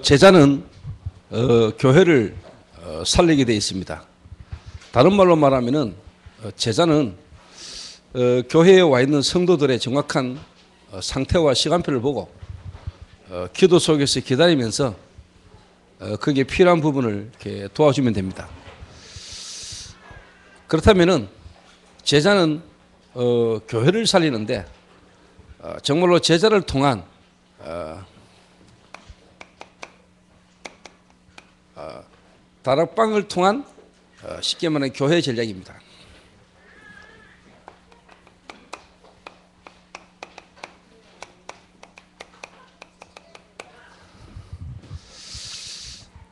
제자는 교회를 살리게 되어 있습니다. 다른 말로 말하면은 제자는 교회에 와 있는 성도들의 정확한 상태와 시간표를 보고 기도 속에서 기다리면서 거기에 필요한 부분을 이렇게 도와주면 됩니다. 그렇다면은 제자는 교회를 살리는데 정말로 제자를 통한 다락방을 통한 쉽게 말하면 교회 전략입니다.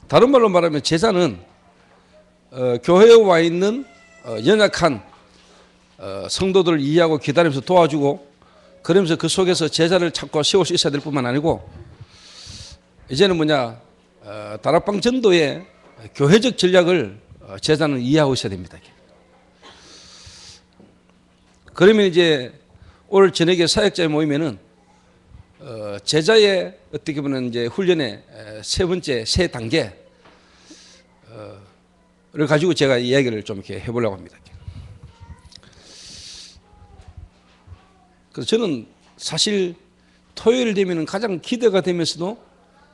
다른 말로 말하면 제자는 교회에 와 있는 연약한 성도들을 이해하고 기다리면서 도와주고 그러면서 그 속에서 제자를 찾고 세울 수 있어야 될 뿐만 아니고 이제는 다락방 전도의 교회적 전략을 제자는 이해하고 있어야 됩니다. 그러면 이제 오늘 저녁에 사역자의 모임에는 제자의 어떻게 보면 이제 훈련의 세 번째 세 단계를 가지고 제가 이야기를 좀 이렇게 해보려고 합니다. 그래서 저는 사실 토요일 되면은 가장 기대가 되면서도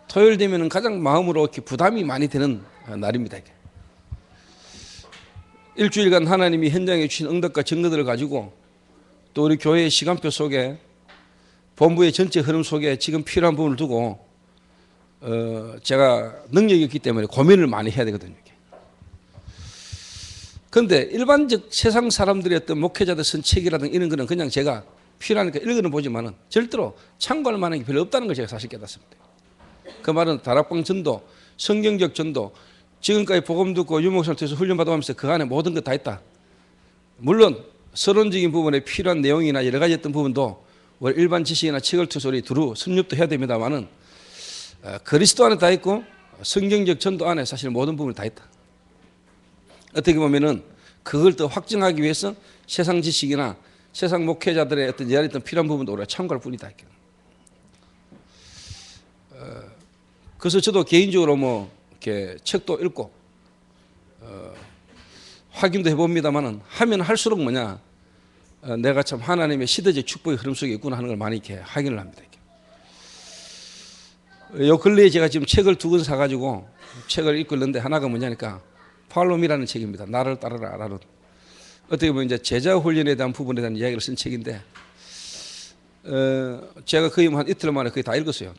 토요일 되면은 가장 마음으로 이렇게 부담이 많이 되는 날입니다. 일주일간 하나님이 현장에 주신 응답과 증거들을 가지고 또 우리 교회의 시간표 속에 본부의 전체 흐름 속에 지금 필요한 부분을 두고 제가 능력이 있기 때문에 고민을 많이 해야 되거든요. 그런데 일반적 세상 사람들의 어떤 목회자들 쓴 책이라든가 이런 거는 그냥 제가 필요하니까 읽어는 보지만은 절대로 참고할 만한 게 별로 없다는 걸 제가 사실 깨닫습니다. 그 말은 다락방 전도, 성경적 전도, 지금까지 복음 듣고 유목사를 통해서 훈련받아가면서 그 안에 모든 것 다 있다. 물론 서론적인 부분에 필요한 내용이나 여러 가지 어떤 부분도 일반 지식이나 책을 통해서 우리 두루 섭렵도 해야 됩니다만은 그리스도 안에 다 있고 성경적 전도 안에 사실 모든 부분이 다 있다. 어떻게 보면은 그걸 더 확증하기 위해서 세상 지식이나 세상 목회자들의 어떤 여러 어떤 필요한 부분도 우리가 참고할 뿐이다. 그래서 저도 개인적으로 이렇게 책도 읽고 확인도 해봅니다만은 하면 할수록 내가 참 하나님의 시대적 축복의 흐름 속에 있구나 하는 걸 많이 이렇게 확인을 합니다. 요 근래에 제가 지금 책을 2권 사가지고 책을 읽고 있는데 하나가 뭐냐니까 팔로미라는 책입니다. 나를 따르라라는 어떻게 보면 이제 제자 훈련에 대한 부분에 대한 이야기를 쓴 책인데 제가 거의 한 이틀 만에 거의 다 읽었어요.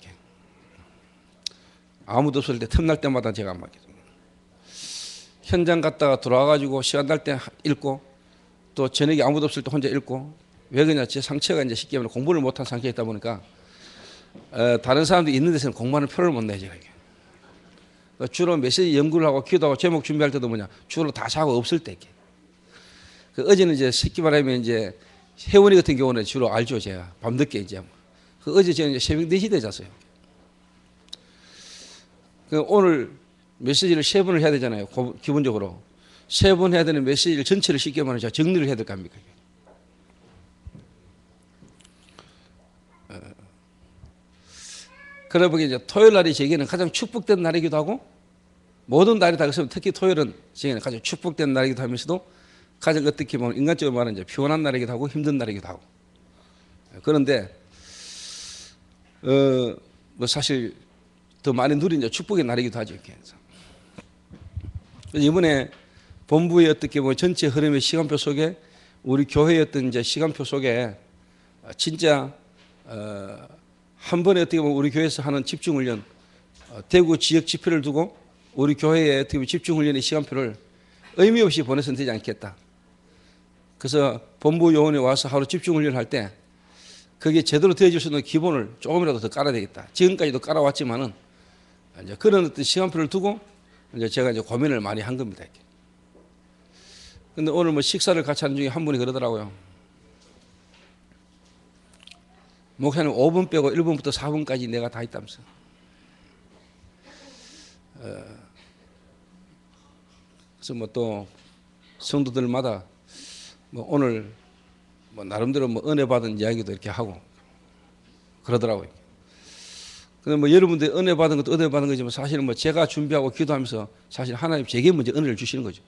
아무도 없을 때 틈날 때마다 제가 현장 갔다가 돌아와가지고 시간 날 때 읽고 또 저녁에 아무도 없을 때 혼자 읽고 왜 그러냐 제 상처가 이제 쉽게 말하면 공부를 못한 상태에 있다 보니까 다른 사람들이 있는 데서는 공부하는 표를 못 내요 제가. 주로 메시지 연구를 하고 기도하고 제목 준비할 때도 주로 다 자고 없을 때 이렇게. 어제는 이제 쉽게 말하면 이제 혜원이 같은 경우는 주로 알죠 제가 밤늦게 이제 어제 저는 이제 새벽 4시 때 잤어요. 오늘 메시지를 3번을 해야 되잖아요. 기본적으로 3번 해야 되는 메시지를 전체를 쉽게 말하면 제가 정리를 해야 될 거 아닙니까? 그러다 보니 이제 토요일 날이 제게는 가장 축복된 날이기도 하고 모든 날이 다 그렇지만 특히 토요일은 제게는 가장 축복된 날이기도 하면서도 가장 어떻게 보면 인간적으로 말하면 이제 피곤한 날이기도 하고 힘든 날이기도 하고 그런데 사실 더 많이 누린 이제 축복의 날이기도 하죠. 이렇게 해서. 이번에 본부의 어떻게 보면 전체 흐름의 시간표 속에 우리 교회의 어떤 이제 시간표 속에 진짜 한 번에 어떻게 보면 우리 교회에서 하는 집중훈련 대구 지역 지표를 두고 우리 교회의 어떻게 보면 집중훈련의 시간표를 의미 없이 보내서는 되지 않겠다. 그래서 본부 요원에 와서 하루 집중훈련을 할 때 그게 제대로 되어질 수 있는 기본을 조금이라도 더 깔아야 되겠다. 지금까지도 깔아왔지만은 이제 그런 어떤 시간표를 두고 이제 제가 이제 고민을 많이 한 겁니다. 근데 오늘 식사를 같이 하는 중에 한 분이 그러더라고요. 목사님 5분 빼고 1분부터 4분까지 내가 다 있다면서. 그래서 또 성도들마다 오늘 나름대로 은혜 받은 이야기도 이렇게 하고 그러더라고요. 근데 뭐 여러분들 은혜 받은 것도 은혜 받은 거지만 사실은 뭐 제가 준비하고 기도하면서 사실 하나님 제게 먼저 은혜를 주시는 거죠.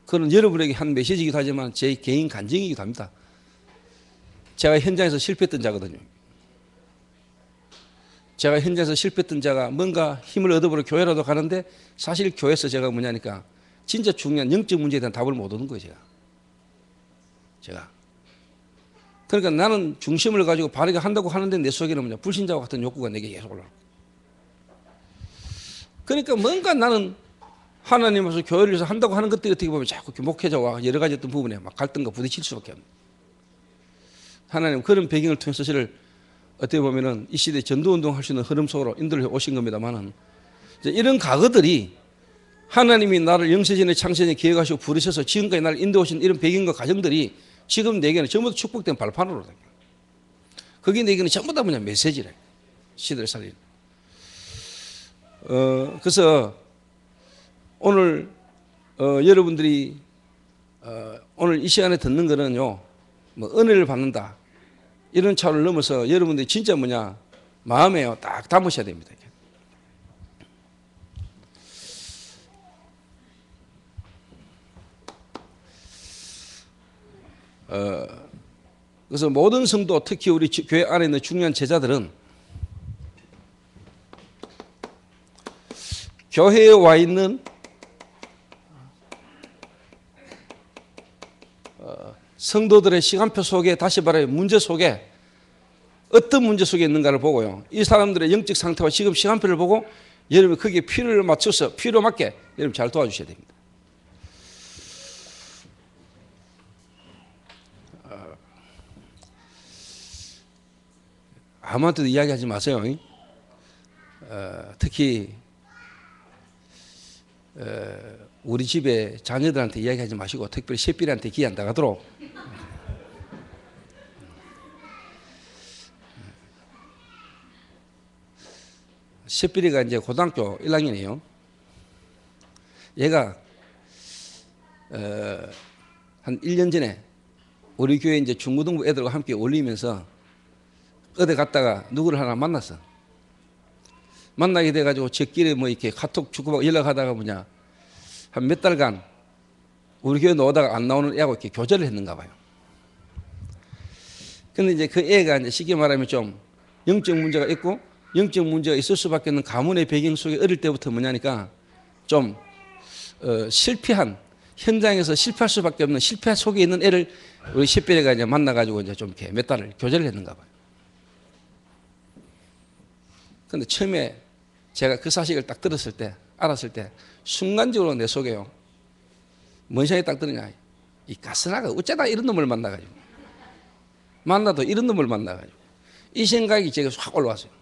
그건 여러분에게 한 메시지이기도 하지만 제 개인 간증이기도 합니다. 제가 현장에서 실패했던 자거든요. 제가 현장에서 실패했던 자가 뭔가 힘을 얻어보려 교회라도 가는데 사실 교회에서 제가 뭐냐니까 진짜 중요한 영적 문제에 대한 답을 못 얻는 거예요. 제가. 그러니까 나는 중심을 가지고 바르게 한다고 하는데 내 속에는 뭐냐 불신자와 같은 욕구가 내게 계속 올라오고. 그러니까 뭔가 나는 하나님 앞에서 교회를 위해서 한다고 하는 것들이 어떻게 보면 자꾸 목회자와 여러 가지 어떤 부분에 막 갈등과 부딪힐 수밖에 없는. 하나님 그런 배경을 통해서 저를 어떻게 보면은 이 시대에 전도운동 할 수 있는 흐름 속으로 인도를 오신 겁니다만은 이런 과거들이 하나님이 나를 영세전에 창세전에 기획하시고 부르셔서 지금까지 나를 인도하신 이런 배경과 과정들이 지금 내게는 전부 다 축복된 발판으로 다. 그게 내게는 전부 다 뭐냐 메시지래. 시대를 살리는. 그래서 오늘 여러분들이 오늘 이 시간에 듣는 거는요, 뭐 은혜를 받는다 이런 차원을 넘어서 여러분들이 진짜 뭐냐 마음에요 딱 담으셔야 됩니다. 그래서 모든 성도 특히 우리 교회 안에 있는 중요한 제자들은 교회에 와 있는 성도들의 시간표 속에 다시 말해 문제 속에 어떤 문제 속에 있는가를 보고요. 이 사람들의 영적 상태와 지금 시간표를 보고 여러분 거기에 필요를 맞춰서 필요 맞게 여러분 잘 도와주셔야 됩니다. 아무한테도 이야기하지 마세요. 특히 우리 집에 자녀들한테 이야기하지 마시고 특별히 새별이한테 기회 안 당하도록. 새별이가 이제 고등학교 1학년이에요. 얘가 한 1년 전에 우리 교회 이제 중고등부 애들과 함께 올리면서 어디 갔다가 누구를 하나 만났어. 만나게 돼가지고 저끼리 뭐 이렇게 카톡 주고받고 연락하다가 뭐냐 한 몇 달간 우리 교회 나오다가 안 나오는 애하고 이렇게 교제를 했는가 봐요. 근데 이제 그 애가 이제 쉽게 말하면 좀 영적 문제가 있고 영적 문제가 있을 수밖에 없는 가문의 배경 속에 어릴 때부터 뭐냐니까 좀 실패한 현장에서 실패할 수밖에 없는 실패 속에 있는 애를 우리 십별이가 이제 만나가지고 이제 좀 이렇게 몇 달을 교제를 했는가 봐요. 근데 처음에 제가 그 사실을 딱 들었을 때, 알았을 때, 순간적으로 내 속에요. 뭔 생각이 딱 드느냐. 이 가스나가 어쩌다 이런 놈을 만나가지고. 만나도 이런 놈을 만나가지고. 이 생각이 제가 확 올라왔어요.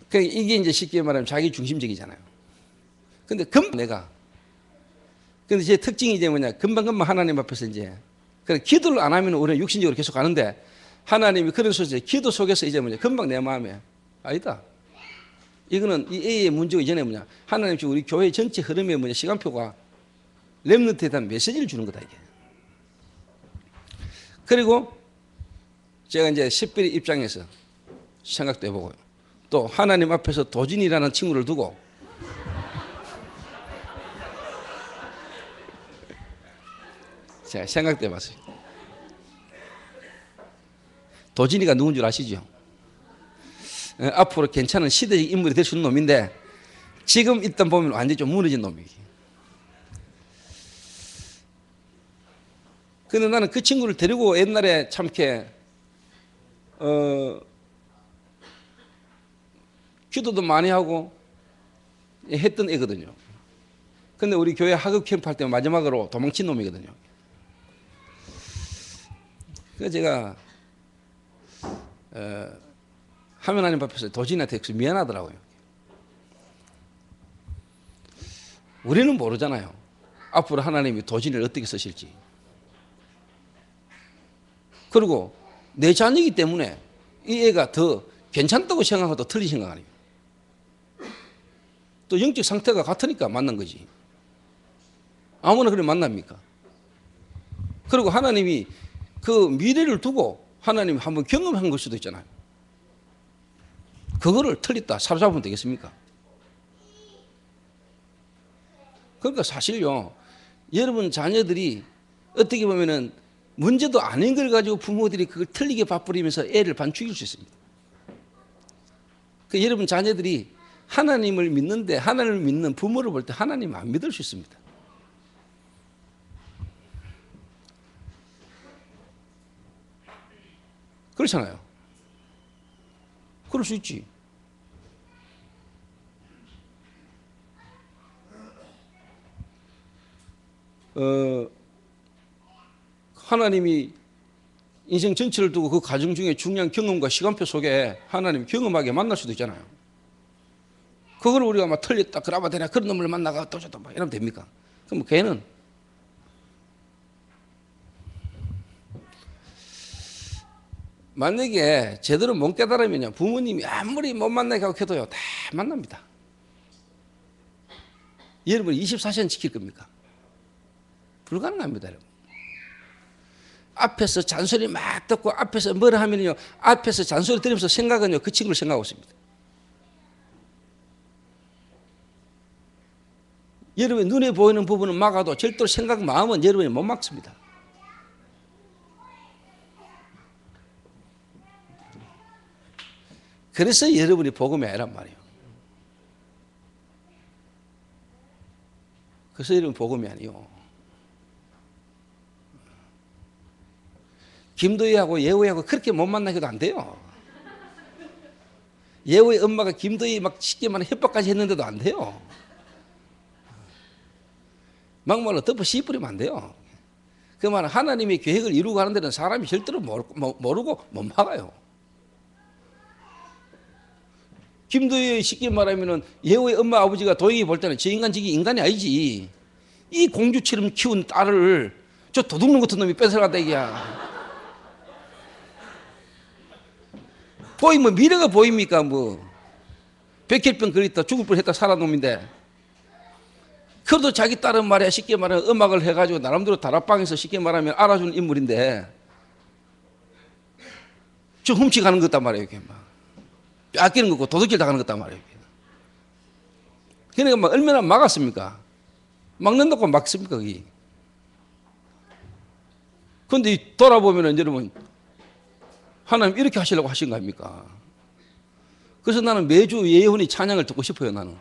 그러니까 이게 이제 쉽게 말하면 자기 중심적이잖아요. 근데 내가. 근데 제 특징이 이제 뭐냐. 금방금방 하나님 앞에서 이제. 그래 기도를 안 하면 우리는 육신적으로 계속 가는데 하나님이 그런 소리에 기도 속에서 이제 뭐냐. 금방 내 마음에. 아니다. 이거는 이 A의 문제가 이전에 뭐냐. 하나님 지금 우리 교회 전체 흐름에 뭐냐. 시간표가 렘넌트에 대한 메시지를 주는 거다, 이게. 그리고 제가 이제 십별이 입장에서 생각도 해보고요. 또 하나님 앞에서 도진이라는 친구를 두고 제가 생각도 해봤어요. 도진이가 누군 줄 아시죠? 앞으로 괜찮은 시대적 인물이 될 수 있는 놈인데 지금 일단 보면 완전히 좀 무너진 놈이에요. 근데 나는 그 친구를 데리고 옛날에 참 이렇게 기도도 많이 하고 했던 애거든요. 근데 우리 교회 하급 캠프 할 때 마지막으로 도망친 놈이거든요. 그래서 제가 하나님 앞에서 도진한테 미안하더라고요. 우리는 모르잖아요. 앞으로 하나님이 도진을 어떻게 쓰실지. 그리고 내 자녀이기 때문에 이 애가 더 괜찮다고 생각하고 또 틀린 생각 아니에요. 또 영적 상태가 같으니까 만난 거지. 아무나 그래 만납니까? 그리고 하나님이 그 미래를 두고 하나님이 한번 경험한 걸 수도 있잖아요. 그거를 틀렸다 사로잡으면 되겠습니까? 그러니까 사실요, 여러분 자녀들이 어떻게 보면은 문제도 아닌 걸 가지고 부모들이 그걸 틀리게 봐버리면서 애를 반죽일 수 있습니다. 그 여러분 자녀들이 하나님을 믿는데 하나님을 믿는 부모를 볼 때 하나님 안 믿을 수 있습니다. 그렇잖아요. 그럴 수 있지. 하나님이 인생 전체를 두고 그 과정 중에 중요한 경험과 시간표 속에 하나님 경험하게 만날 수도 있잖아요. 그걸 우리가 막 틀렸다, 그라바데나 그런 놈을 만나가 또 저도 막 이러면 됩니까? 그럼 걔는 만약에 제대로 못 깨달으면요, 부모님이 아무리 못 만나게 하고 해도요, 다 만납니다. 여러분 24시간 지킬 겁니까? 불가능합니다, 여러분. 앞에서 잔소리 막 듣고 앞에서 뭐라 하면요, 앞에서 잔소리 들으면서 생각은요, 그 친구를 생각하고 있습니다. 여러분의 눈에 보이는 부분은 막아도 절대로 생각, 마음은 여러분이 못 막습니다. 그래서 여러분이 복음이 아니란 말이에요. 그래서 여러분 복음이 아니요. 김도희하고 예호하고 그렇게 못 만나기도 안 돼요. 예호의 엄마가 김도희 막 쉽게 말해 협박까지 했는데도 안 돼요. 막말로 덮어 씌뿌리면 안 돼요. 그 말은 하나님의 계획을 이루고 가는 데는 사람이 절대로 모르고 못 막아요. 김도희 쉽게 말하면은 예호의 엄마 아버지가 도희 볼 때는 저 인간 저기 인간이 아니지. 이 공주처럼 키운 딸을 저 도둑놈 같은 놈이 뺏어간다 이게야. 보이면 미래가 보입니까 뭐. 백혈병 걸렸다 죽을 뻔했다 살아난 놈인데. 그래도 자기 딸은 말이야 쉽게 말하면 음악을 해가지고 나름대로 다락방에서 쉽게 말하면 알아주는 인물인데 저 훔치가는 것단 말이에요. 이게 막 뺏기는 거고 도둑질 당하는 것단 말이에요. 그러니까 막 얼마나 막았습니까? 막는다고 막습니까 그게? 그런데 돌아보면은 여러분 하나님 이렇게 하시려고 하신 거 아닙니까? 그래서 나는 매주 예언의 찬양을 듣고 싶어요 나는.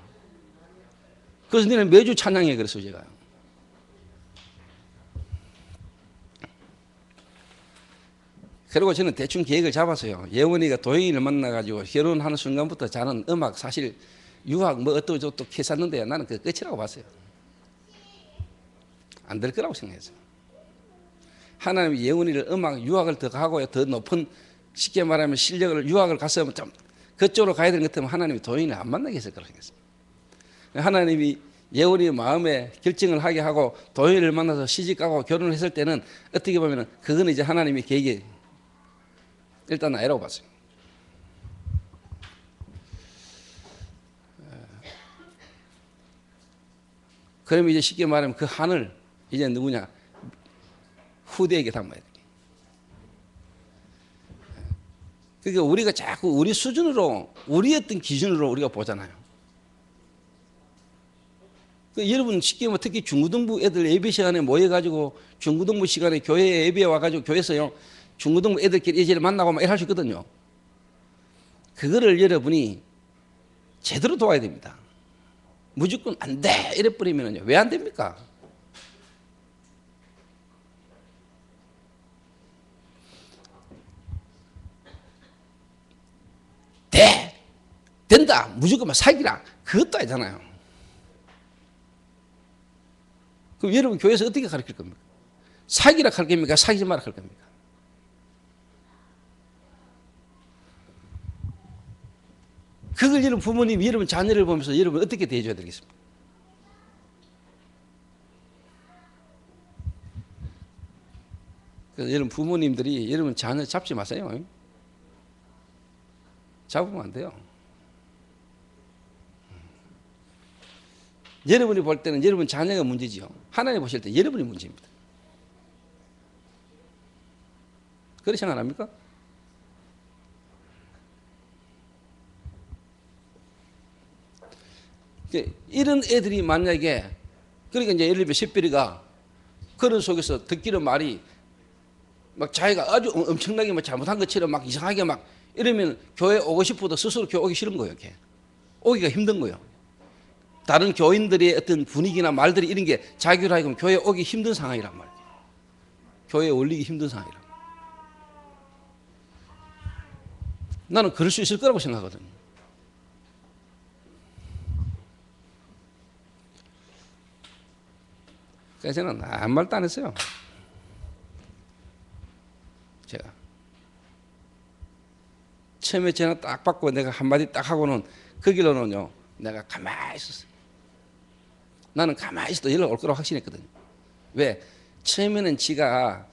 그래서 너는 매주 찬양해 그랬어요 제가. 그리고 저는 대충 계획을 잡았어요. 예원이가 도영이를 만나가지고 결혼하는 순간부터 저는 음악 사실 유학 뭐 어떠저떠 했었는데 나는 그 끝이라고 봤어요. 안 될 거라고 생각했어요. 하나님이 예원이를 음악 유학을 더 하고 더 높은 쉽게 말하면 실력을 유학을 갔으면 좀 그쪽으로 가야 되는 것 같으면 하나님이 도영이를 안 만나게 했을 거라고 생각했어요. 하나님이 예원이 마음에 결정을 하게 하고 도영이를 만나서 시집가고 결혼을 했을 때는 어떻게 보면 그거는 이제 하나님의 계획이 일단 아니라고 봤어요. 그러면 이제 쉽게 말하면 그 한을 이제 누구냐 후대에게 담아야 돼. 그러니까 우리가 자꾸 우리 수준으로 우리 어떤 기준으로 우리가 보잖아요. 여러분 쉽게 뭐 특히 중고등부 애들 예배 시간에 모여가지고 중고등부 시간에 교회에 예배에 와가지고 교회에서요 중고등부 애들끼리 예전에 만나고 막 이럴 수 있거든요. 그거를 여러분이 제대로 도와야 됩니다. 무조건 안 돼 이래 버리면요 왜 안 됩니까? 된다 무조건 막 사기라 그것도 아니잖아요. 그럼 여러분 교회에서 어떻게 가르칠 겁니까? 사기라 할 겁니까? 사기지 마라 할 겁니까? 그걸 여러분 부모님, 여러분 자녀를 보면서 여러분 어떻게 대해줘야 되겠습니까? 그래서 여러분 부모님들이 여러분 자녀 잡지 마세요. 잡으면 안 돼요. 여러분이 볼 때는 여러분 자녀가 문제지요. 하나님 보실 때 여러분이 문제입니다. 그렇게 생각 안 합니까? 이런 애들이 만약에 그러니까 이제 예를 들면 새별이가 그런 속에서 듣기는 말이 막 자기가 아주 엄청나게 막 잘못한 것처럼 막 이상하게 막 이러면 교회 오고 싶어도 스스로 교회 오기 싫은 거예요. 이렇게 오기가 힘든 거예요. 다른 교인들의 어떤 분위기나 말들이 이런 게 자기로 하여금 교회 오기 힘든 상황이란 말이에요. 교회에 올리기 힘든 상황이란 말이에요. 나는 그럴 수 있을 거라고 생각하거든요. 그래서 저는 아무 말도 안 했어요. 제가 처음에 전화 딱 받고 내가 한마디 딱 하고는 그 길로는요 내가 가만히 있었어요. 나는 가만히 있어도 연락 올 거라고 확신했거든요. 왜? 처음에는 지가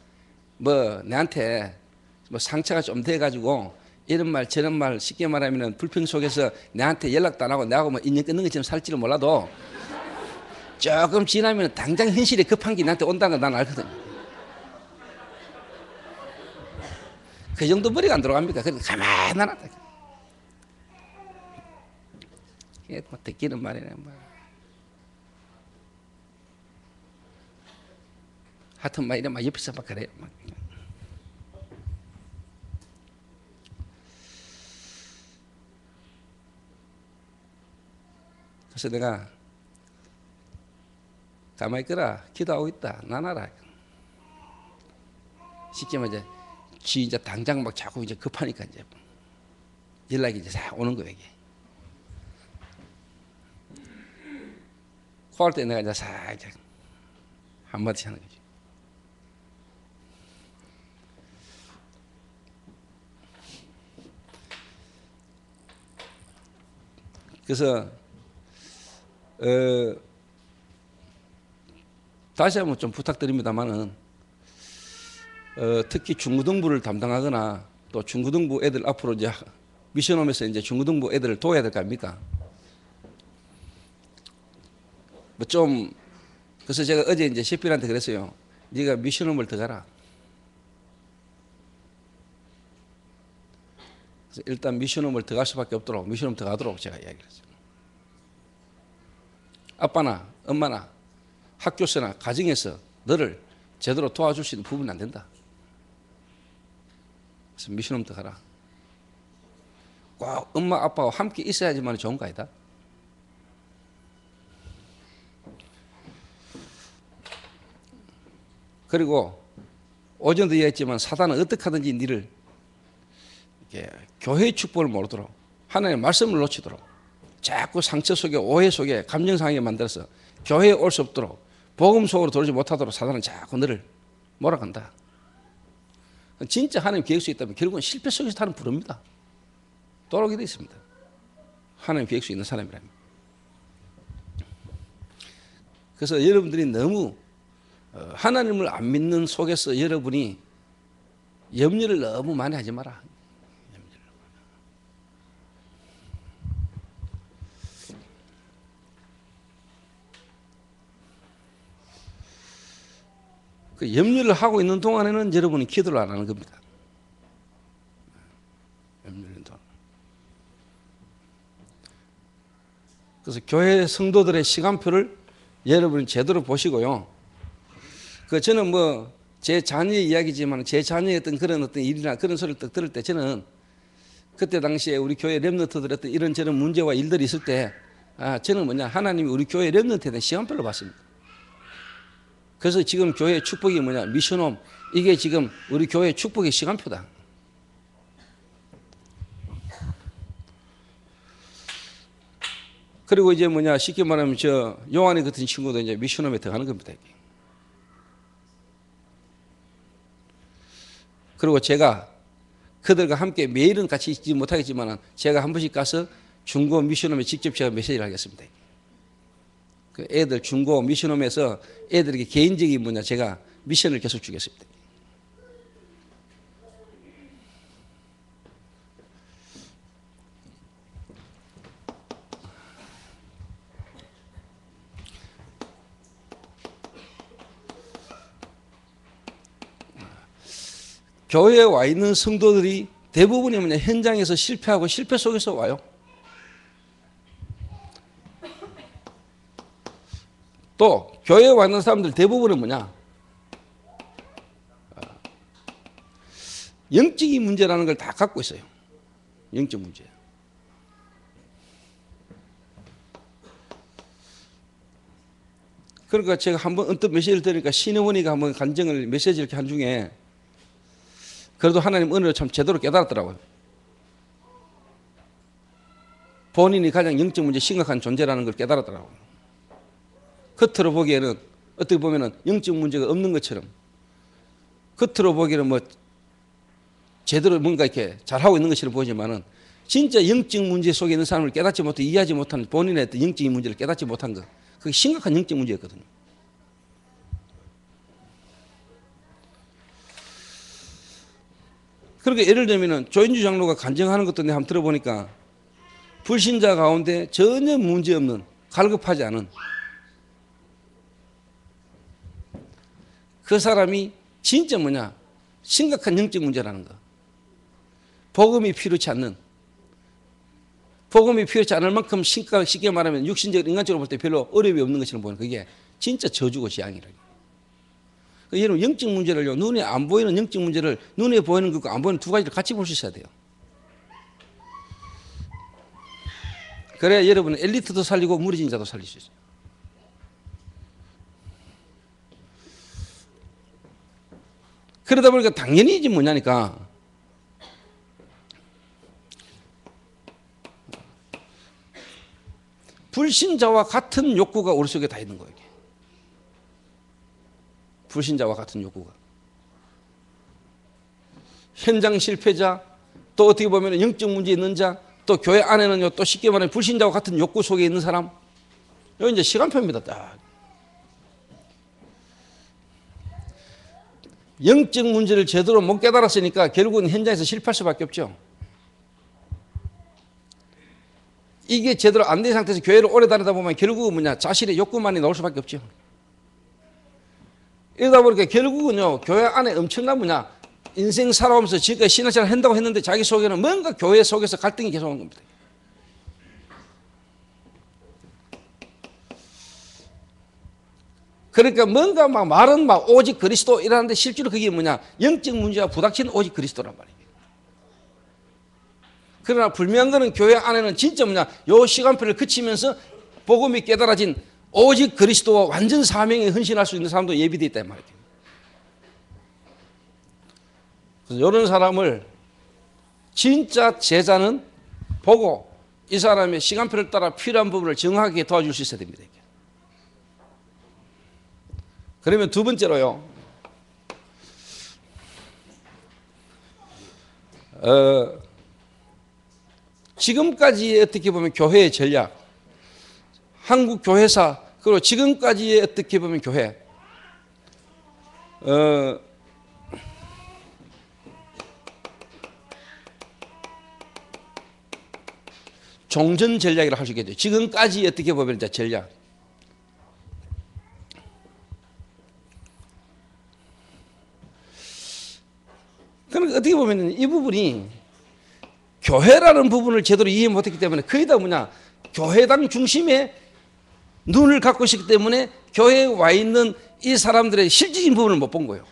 뭐 내한테 뭐 상처가 좀 돼가지고 이런 말 저런 말 쉽게 말하면 불평 속에서 내한테 연락도 안 하고 내하고 뭐 인연 끊는 것처럼 살지는 몰라도 조금 지나면 당장 현실에 급한 게 나한테 온다는 걸 난 알거든요. 그 정도 머리가 안 들어갑니까? 그러니까 가만히 놔놨다. 이게 뭐 듣기는 말이네. 뭐. 하여튼 막 이래 막 옆에서 막 그래요. 막. 그래서 내가 가만히 있거라. 기도하고 있다. 나나라. 쉽게 말해 지 이제 당장 막 자꾸 이제 급하니까 이제 연락이 이제 싹 오는 거예요. 이게. 코할 때 내가 이제 싹 이제 한마디 하는 거지. 그래서 다시 한번 좀 부탁드립니다만은 특히 중고등부를 담당하거나 또 중고등부 애들 앞으로 이제 미션홈에서 이제 중고등부 애들을 도와야 될 거 아닙니까? 뭐 좀 그래서 제가 어제 이제 셰필한테 그랬어요. 네가 미션홈을 들어가라. 그래서 일단 미션홈을 들어갈 수밖에 없도록 미션홈 들어가도록 제가 이야기를 했어요. 아빠나 엄마나 학교에서나 가정에서 너를 제대로 도와줄 수 있는 부분은 안 된다. 그래서 미션홈 들어가라. 꼭 엄마 아빠와 함께 있어야지만 좋은 거 아니다. 그리고 오전도 얘기했지만 사단은 어떻게 하든지 니를 교회의 축복을 모르도록 하나님의 말씀을 놓치도록 자꾸 상처 속에 오해 속에 감정 상하게 만들어서 교회에 올 수 없도록 복음 속으로 들어오지 못하도록 사단은 자꾸 너를 몰아간다. 진짜 하나님 계획 속에 있다면 결국은 실패 속에서 타는 부릅니다. 돌아오게 되어 있습니다. 하나님 계획 속에 있는 사람이라면. 그래서 여러분들이 너무 하나님을 안 믿는 속에서 여러분이 염려를 너무 많이 하지 마라. 그 염려를 하고 있는 동안에는 여러분이 기도를 안 하는 겁니다. 염려를 동안. 그래서 교회 성도들의 시간표를 여러분이 제대로 보시고요. 그 저는 뭐 제 자녀의 이야기지만 제 자녀의 어떤 그런 어떤 일이나 그런 소리를 딱 들을 때 저는 그때 당시에 우리 교회 렘넌트들의 어떤 이런저런 문제와 일들이 있을 때 저는 뭐냐 하나님이 우리 교회 렘넌트에 대한 시간표를 봤습니다. 그래서 지금 교회의 축복이 뭐냐 미션홈 이게 지금 우리 교회의 축복의 시간표다. 그리고 이제 뭐냐 쉽게 말하면 저 요한이 같은 친구도 이제 미션홈에 들어가는 겁니다. 그리고 제가 그들과 함께 매일은 같이 있지 못하겠지만 제가 한 번씩 가서 중고 미션홈에 직접 제가 메시지를 하겠습니다. 그 애들 중고 미션홈에서 애들에게 개인적인 뭐냐 제가 미션을 계속 주겠습니다. 교회에 와 있는 성도들이 대부분이 뭐냐 현장에서 실패하고 실패 속에서 와요. 또 교회에 와 있는 사람들 대부분은 뭐냐? 영적인 문제라는 걸 다 갖고 있어요. 영적 문제. 그러니까 제가 한번 언뜻 메시지를 들으니까 신혜원이가 한번 간증을 메시지 이렇게 한 중에 그래도 하나님 은혜로 참 제대로 깨달았더라고요. 본인이 가장 영적 문제 심각한 존재라는 걸 깨달았더라고요. 겉으로 보기에는 어떻게 보면은 영적 문제가 없는 것처럼 겉으로 보기에는 뭐 제대로 뭔가 이렇게 잘하고 있는 것처럼 보이지만은 진짜 영적 문제 속에 있는 사람을 깨닫지 못해 이해하지 못한 본인의 어떤 영적인 문제를 깨닫지 못한 것. 그게 심각한 영적 문제였거든요. 그러니까 예를 들면은 조인주 장로가 간증하는 것도 내가 한번 들어보니까 불신자 가운데 전혀 문제없는 갈급하지 않은 그 사람이 진짜 뭐냐 심각한 영적 문제라는 거. 복음이 필요치 않는 복음이 필요치 않을 만큼 쉽게 말하면 육신적으로 인간적으로 볼 때 별로 어려움이 없는 것처럼 보이는 그게 진짜 저주고 재앙이라고. 그러니까 여러분 영적 문제를요 눈에 안 보이는 영적 문제를 눈에 보이는 것과 안 보이는 두 가지를 같이 볼 수 있어야 돼요. 그래야 여러분은 엘리트도 살리고 무리진 자도 살릴 수 있어요. 그러다 보니까 당연히 이제 뭐냐니까 불신자와 같은 욕구가 우리 속에 다 있는 거예요. 불신자와 같은 욕구가. 현장 실패자, 또 어떻게 보면 영적 문제 있는 자, 또 교회 안에는요, 또 쉽게 말하면 불신자와 같은 욕구 속에 있는 사람. 여기 이제 시간표입니다. 딱. 영적 문제를 제대로 못 깨달았으니까 결국은 현장에서 실패할 수밖에 없죠. 이게 제대로 안 된 상태에서 교회를 오래 다니다 보면 결국은 뭐냐 자신의 욕구만이 나올 수밖에 없죠. 이러다 보니까 결국은요 교회 안에 엄청난 뭐냐 인생 살아오면서 지금까지 신앙생활 한다고 했는데 자기 속에는 뭔가 교회 속에서 갈등이 계속 오는 겁니다. 그러니까 뭔가 막 말은 막 오직 그리스도 이라는데 실제로 그게 뭐냐 영적 문제와 부닥치는 오직 그리스도란 말이에요. 그러나 분명한 거는 교회 안에는 진짜 뭐냐 요 시간표를 그치면서 복음이 깨달아진 오직 그리스도와 완전 사명에 헌신할 수 있는 사람도 예비되어 있다 말이에요. 그래서 이런 사람을 진짜 제자는 보고 이 사람의 시간표를 따라 필요한 부분을 정확하게 도와줄 수 있어야 됩니다. 그러면 두 번째로요. 지금까지 어떻게 보면 교회의 전략, 한국 교회사, 그리고 지금까지의 어떻게 보면 교회, 종전 전략이라고 할 수 있겠죠. 지금까지 어떻게 보면 이제 전략. 그러니까 어떻게 보면 이 부분이 교회라는 부분을 제대로 이해 못했기 때문에 거의 다 뭐냐 교회당 중심의 눈을 갖고 있기 때문에 교회에 와 있는 이 사람들의 실질적인 부분을 못 본 거예요.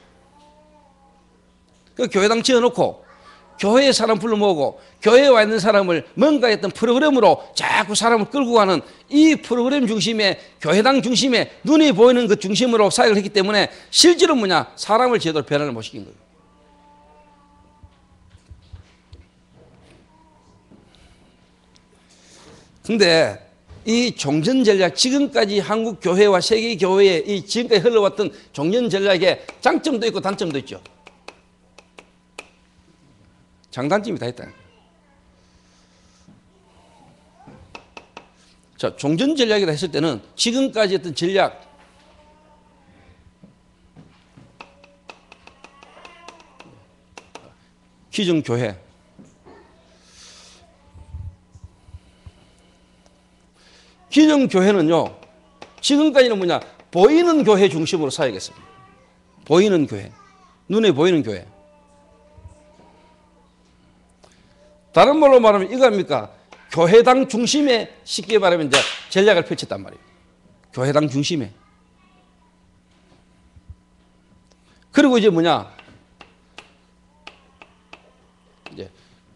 그 교회당 지어놓고 교회에 사람 불러 모으고 교회에 와 있는 사람을 뭔가 어떤 프로그램으로 자꾸 사람을 끌고 가는 이 프로그램 중심의 교회당 중심의 눈에 보이는 그 중심으로 사역을 했기 때문에 실제로 뭐냐 사람을 제대로 변화를 못 시킨 거예요. 근데 이 종전 전략, 지금까지 한국 교회와 세계 교회의 이 지금까지 흘러왔던 종전 전략에 장점도 있고 단점도 있죠. 장단점이 다 있다. 자, 종전 전략이라 했을 때는 지금까지 했던 전략, 기존 교회, 기존 교회는요, 지금까지는 뭐냐, 보이는 교회 중심으로 사역했습니다. 보이는 교회, 눈에 보이는 교회. 다른 말로 말하면 이겁니까? 교회당 중심에 쉽게 말하면 이제 전략을 펼쳤단 말이에요. 교회당 중심에. 그리고 이제 뭐냐? 이제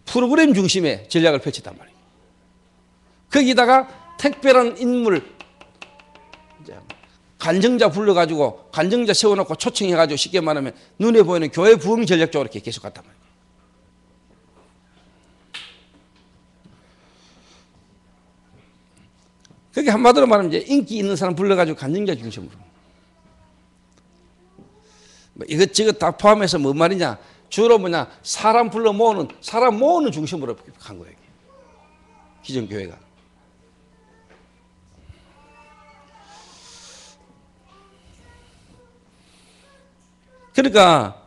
프로그램 중심의 전략을 펼쳤단 말이에요. 거기다가 특별한 인물, 간증자 불러가지고 간증자 세워놓고 초청해가지고 쉽게 말하면 눈에 보이는 교회 부흥 전략 쪽으로 이렇게 계속 갔단 말이에요. 그게 한마디로 말하면 이제 인기 있는 사람 불러가지고 간증자 중심으로. 뭐 이것저것 다 포함해서 뭔 말이냐? 주로 뭐냐? 사람 불러 모으는, 사람 모으는 중심으로 간 거예요. 기존 교회가. 그러니까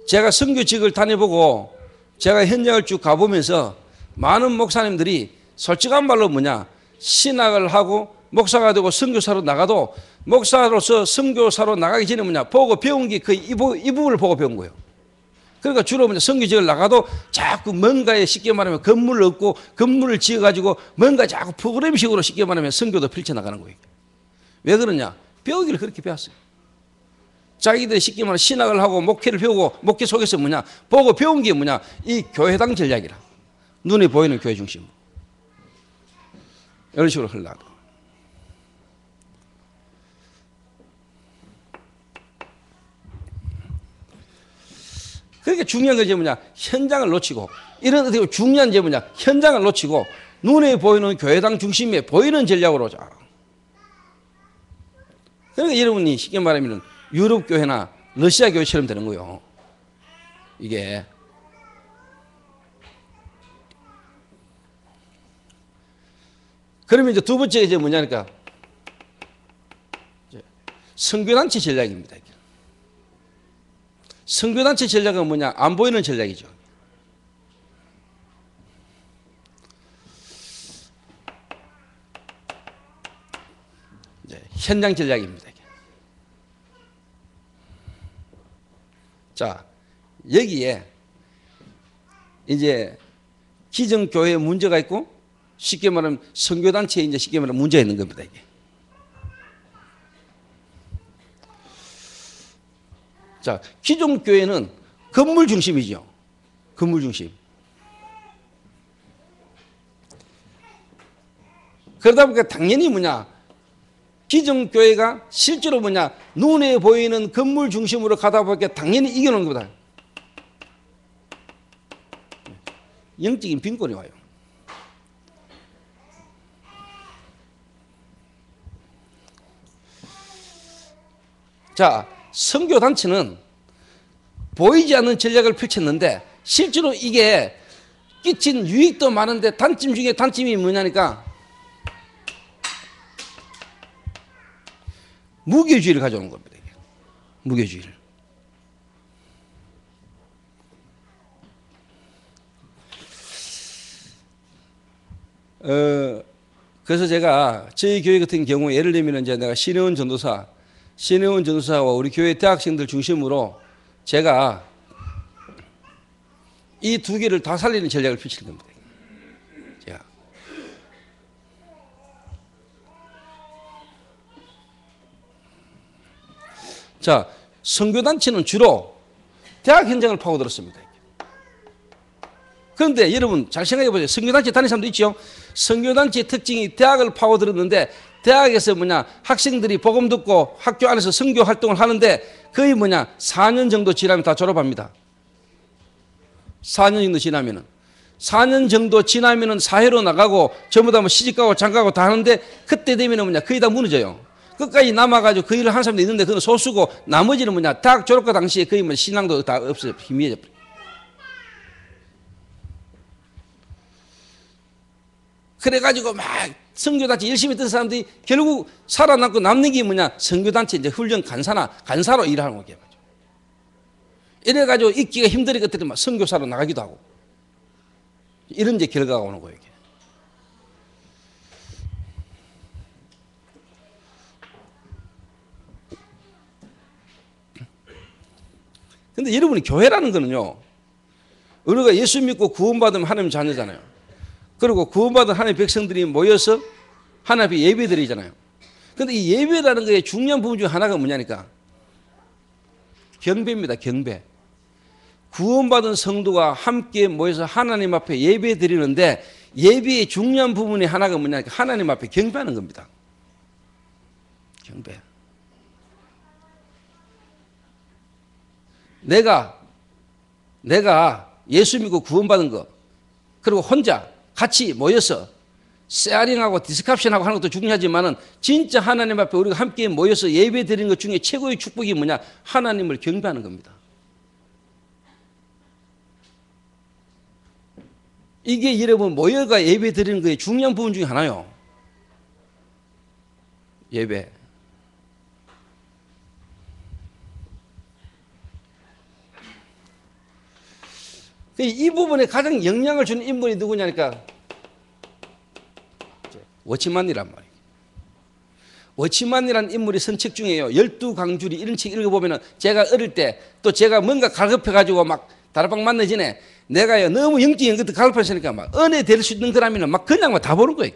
제가 선교직을 다녀보고 제가 현장을 쭉 가보면서 많은 목사님들이 솔직한 말로 뭐냐? 신학을 하고 목사가 되고 선교사로 나가도 목사로서 선교사로 나가기 전에 뭐냐? 보고 배운 게 거의 이 부분을 보고 배운 거예요. 그러니까 주로 뭐냐? 선교직을 나가도 자꾸 뭔가에 쉽게 말하면 건물을 얻고 건물을 지어가지고 뭔가 자꾸 프로그램식으로 쉽게 말하면 선교도 펼쳐나가는 거예요. 왜 그러냐? 배우기를 그렇게 배웠어요. 자기들이 쉽게 말하면 신학을 하고 목회를 배우고 목회 속에서 뭐냐? 보고 배운 게 뭐냐? 이 교회당 전략이라. 눈에 보이는 교회 중심. 이런 식으로 흘러가고. 그러니까 중요한 게 뭐냐? 현장을 놓치고, 이런 어떻게 중요한 게 뭐냐? 현장을 놓치고, 눈에 보이는 교회당 중심에 보이는 전략으로 자. 그러니까 여러분이 쉽게 말하면 유럽 교회나 러시아 교회처럼 되는 거예요. 이게. 그러면 이제 두 번째 이제 뭐냐니까 선교단체 전략입니다. 선교단체 전략은 뭐냐? 안 보이는 전략이죠. 현장 전략입니다. 자, 여기에 이제 기존 교회에 문제가 있고 쉽게 말하면 선교단체에 이제 쉽게 말하면 문제가 있는 겁니다. 이게. 자, 기존 교회는 건물 중심이죠. 건물 중심. 그러다 보니까 당연히 뭐냐? 기존 교회가 실제로 뭐냐? 눈에 보이는 건물 중심으로 가다 보니까 당연히 이겨놓은 겁니다. 영적인 빈곤이 와요. 자, 선교단체는 보이지 않는 전략을 펼쳤는데 실제로 이게 끼친 유익도 많은데 단점 중에 단점이 뭐냐니까 무교주의를 가져오는 겁니다. 무교주의를. 그래서 제가 저희 교회 같은 경우에 예를 들면 이제 내가 신혜원 전도사와 우리 교회 대학생들 중심으로 제가 이 두 개를 다 살리는 전략을 펼치는 겁니다. 제가. 자, 선교단체는 주로 대학 현장을 파고들었습니다. 그런데 여러분 잘 생각해 보세요. 선교단체 다니는 사람도 있죠. 선교단체의 특징이 대학을 파고들었는데 대학에서 뭐냐 학생들이 복음 듣고 학교 안에서 선교 활동을 하는데 거의 뭐냐 4년 정도 지나면 다 졸업합니다. 4년 정도 지나면은 사회로 나가고 전부 다 뭐 시집가고 장가고 다 하는데 그때 되면은 뭐냐 거의 다 무너져요. 끝까지 남아가지고 그 일을 하는 사람도 있는데 그건 소수고 나머지는 뭐냐 대학 졸업과 당시에 거의 뭐 신앙도 다 없어요. 희미해져 버려요. 그래가지고 막 선교단체 열심히 했던 사람들이 결국 살아남고 남는 게 뭐냐 선교단체 이제 훈련 간사로 일하는 거예요. 이래가지고 있기가 힘든 것들이 막 선교사로 나가기도 하고 이런 이제 결과가 오는 거예요. 근데 여러분이 교회라는 거는요, 우리가 예수 믿고 구원받으면 하나님 자녀잖아요. 그리고 구원받은 하나님의 백성들이 모여서 하나님 앞에 예배드리잖아요. 근데 이 예배라는 거에 중요한 부분 중 하나가 뭐냐니까 경배입니다. 경배. 구원받은 성도가 함께 모여서 하나님 앞에 예배 드리는데 예배의 중요한 부분이 하나가 뭐냐? 하나님 앞에 경배하는 겁니다. 경배. 내가 예수 믿고 구원받은 거, 그리고 혼자 같이 모여서 세아링하고 디스캅션하고 하는 것도 중요하지만은 진짜 하나님 앞에 우리가 함께 모여서 예배 드리는 것 중에 최고의 축복이 뭐냐? 하나님을 경배하는 겁니다. 이게 여러분 모여가 예배 드리는 거의 중요한 부분 중에 하나요. 예배. 이 부분에 가장 영향을 주는 인물이 누구냐니까 워치만이란 말이에요. 워치만이라는 인물이 선책 중에요. 12강줄이 이런 책 읽어보면 제가 어릴 때 또 제가 뭔가 갈급해가지고 막 다락방 만나기 전에 내가요 너무 영적인 것도 갈급했으니까 막 은혜 될 수 있는 거라면 막 그냥 다 보는 거예요.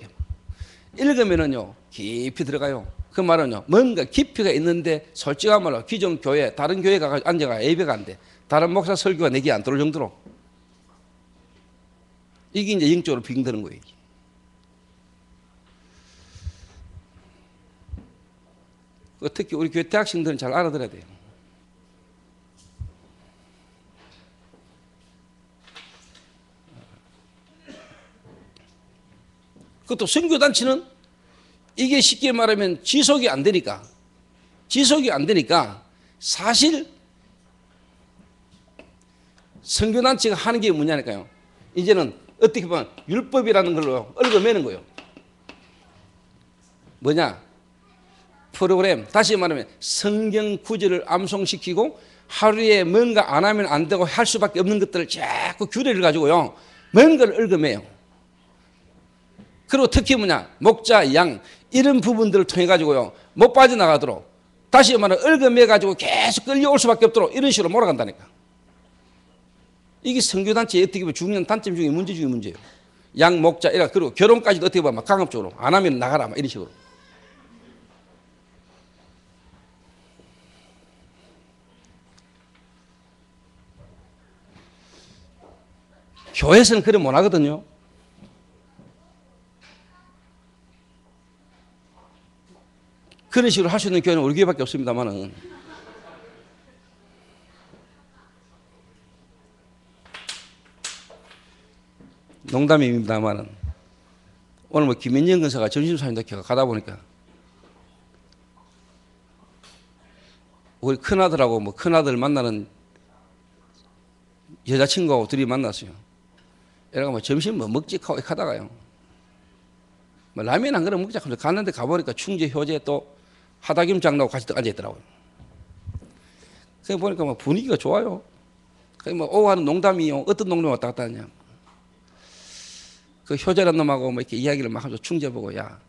읽으면은요 깊이 들어가요. 그 말은요 뭔가 깊이가 있는데 솔직한 말로 기존 교회 다른 교회 가서 앉아가 예배가 안 돼. 다른 목사 설교가 내게 안 들어올 정도로 이게 이제 영적으로 빙드는 거예요. 특히 우리 교회 대학생들은 잘 알아들어야 돼요. 그것도 선교단체는 이게 쉽게 말하면 지속이 안 되니까 사실 선교단체가 하는 게 뭐냐니까요. 이제는 어떻게 보면 율법이라는 걸로 얽어매는 거예요. 뭐냐? 프로그램, 다시 말하면 성경 구절을 암송시키고 하루에 뭔가 안 하면 안 되고 할 수밖에 없는 것들을 자꾸 규례를 가지고요 뭔가를 얽어매요. 그리고 특히 뭐냐 목자, 양 이런 부분들을 통해 가지고요 못 빠져나가도록 다시 말하면 얽어매 가지고 계속 끌려올 수밖에 없도록 이런 식으로 몰아간다니까. 이게 선교단체의 어떻게 보면 중요한 단점 중에 문제 중에 문제예요. 양, 목자, 이라 그리고 결혼까지도 어떻게 보면 강압적으로 안 하면 나가라 막 이런 식으로. 교회에서는 그래 못 하거든요. 그런 식으로 할 수 있는 교회는 우리 교회밖에 없습니다만은. 농담입니다만은 오늘 뭐 김민정 근사가 점심사님도 가다 보니까 우리 큰아들하고 뭐 큰아들 만나는 여자친구하고 둘이 만났어요. 이래가 뭐 점심 뭐 먹지 하고 하다가요. 뭐 라면 한 그릇 먹자 하면서 갔는데 가보니까 충재 효재 또 하다김 장로하고 같이 앉아 있더라고요. 그래 보니까 뭐 분위기가 좋아요. 그래 뭐 오하는 농담이요. 어떤 농담 왔다 갔다 하냐. 그 효재라는 놈하고 뭐 이렇게 이야기를 막 하면서 충재 보고 야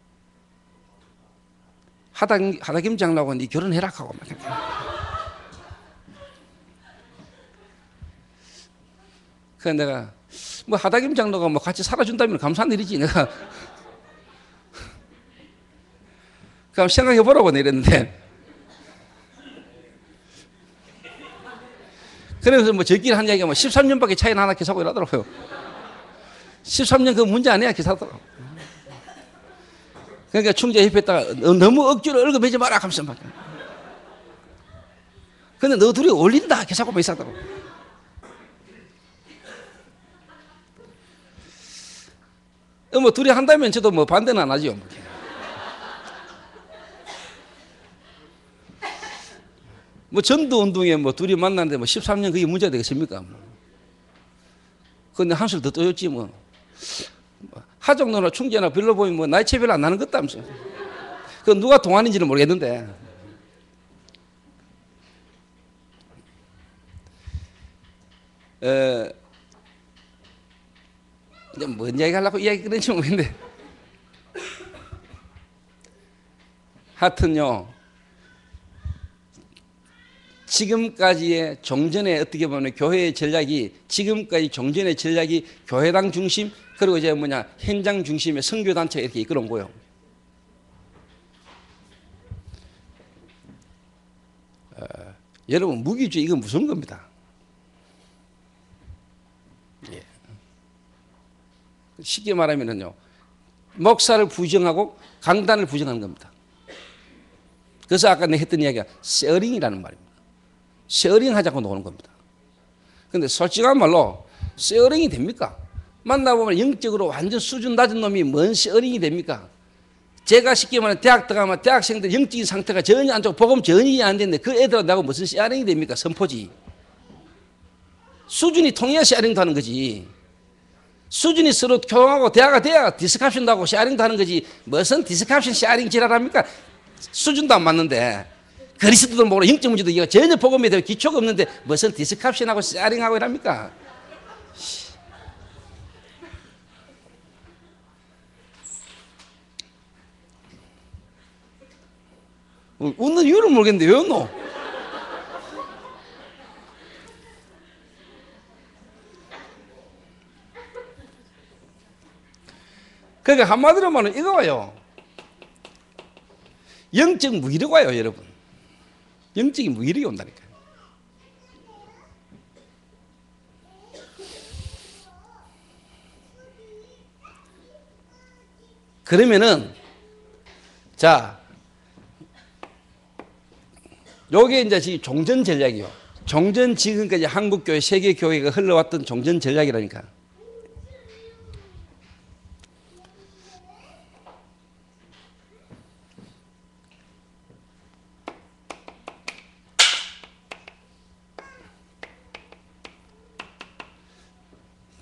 하다김 장로하고 네 결혼해라 하고 막 이렇게. 그래서 내가 뭐 하다김 장로가 뭐 같이 살아준다면 감사한 일이지 내가 그럼 생각해 보라고 이랬는데 그래서 뭐 저끼리 한 이야기가 뭐 13년밖에 차이 나나 계속 이러더라고요. 13년 그 문제 아니야 계속 하더라고. 그러니까 충재 협회에다가 너무 억지로 얽어매지 마라 하면서 막. 근데 너 둘이 어울린다 계속 하고 있었더라고. 뭐 둘이 한다면 저도 뭐 반대는 안 하죠. 뭐 전도 운동에 뭐 둘이 만났는데 뭐 13년 그게 문제가 되겠습니까? 근데 한술 더 떠줬지 뭐. 하정노나 충재나 별로 보면 뭐 나이 차별 안 나는 것도 하면서. 그 누가 동안인지는 모르겠는데. 이제 뭔 이야기 하려고 이야기 끊는지 모르겠는데. 하여튼요. 지금까지의 종전의 어떻게 보면 교회의 전략이 지금까지 종전의 전략이 교회당 중심 그리고 이제 뭐냐 현장 중심의 선교단체가 이렇게 이끌어온 거예요. 여러분 무기주의 이건 무서운 겁니다. 예. 쉽게 말하면요, 목사를 부정하고 강단을 부정하는 겁니다. 그래서 아까 내가 했던 이야기가 쉐어링이라는 말입니다. 쉐어링 하자고 노는 겁니다. 그런데 솔직한 말로 쉐어링이 됩니까? 만나보면 영적으로 완전 수준 낮은 놈이 뭔 쉐어링이 됩니까? 제가 쉽게 말하면 대학 들어가면 대학생들 영적인 상태가 전혀 안 좋고 복음 전혀 안 되는데 그 애들하고 무슨 쉐어링이 됩니까? 선포지. 수준이 통해야 쉐어링도 하는 거지. 수준이 서로 교환하고 대화가 돼야 디스커션도 하고 쉐어링도 하는 거지. 무슨 디스커션 쉐어링 지랄합니까? 수준도 안 맞는데 그리스도도 모르고 영적 문제도 이거 전혀 복음에 대해 기초가 없는데 무슨 디스커션하고 쉐어링하고 이랍니까? 웃는 이유를 모르겠는데 왜 웃노? 그러니까 한마디로 말하면 이거 와요. 영적 무기력 와요, 여러분. 영적인 무기력이 온다니까요. 그러면은 자, 요게 이제 지금 종전 전략이요. 종전 지금까지 한국 교회, 세계 교회가 흘러왔던 종전 전략이라니까.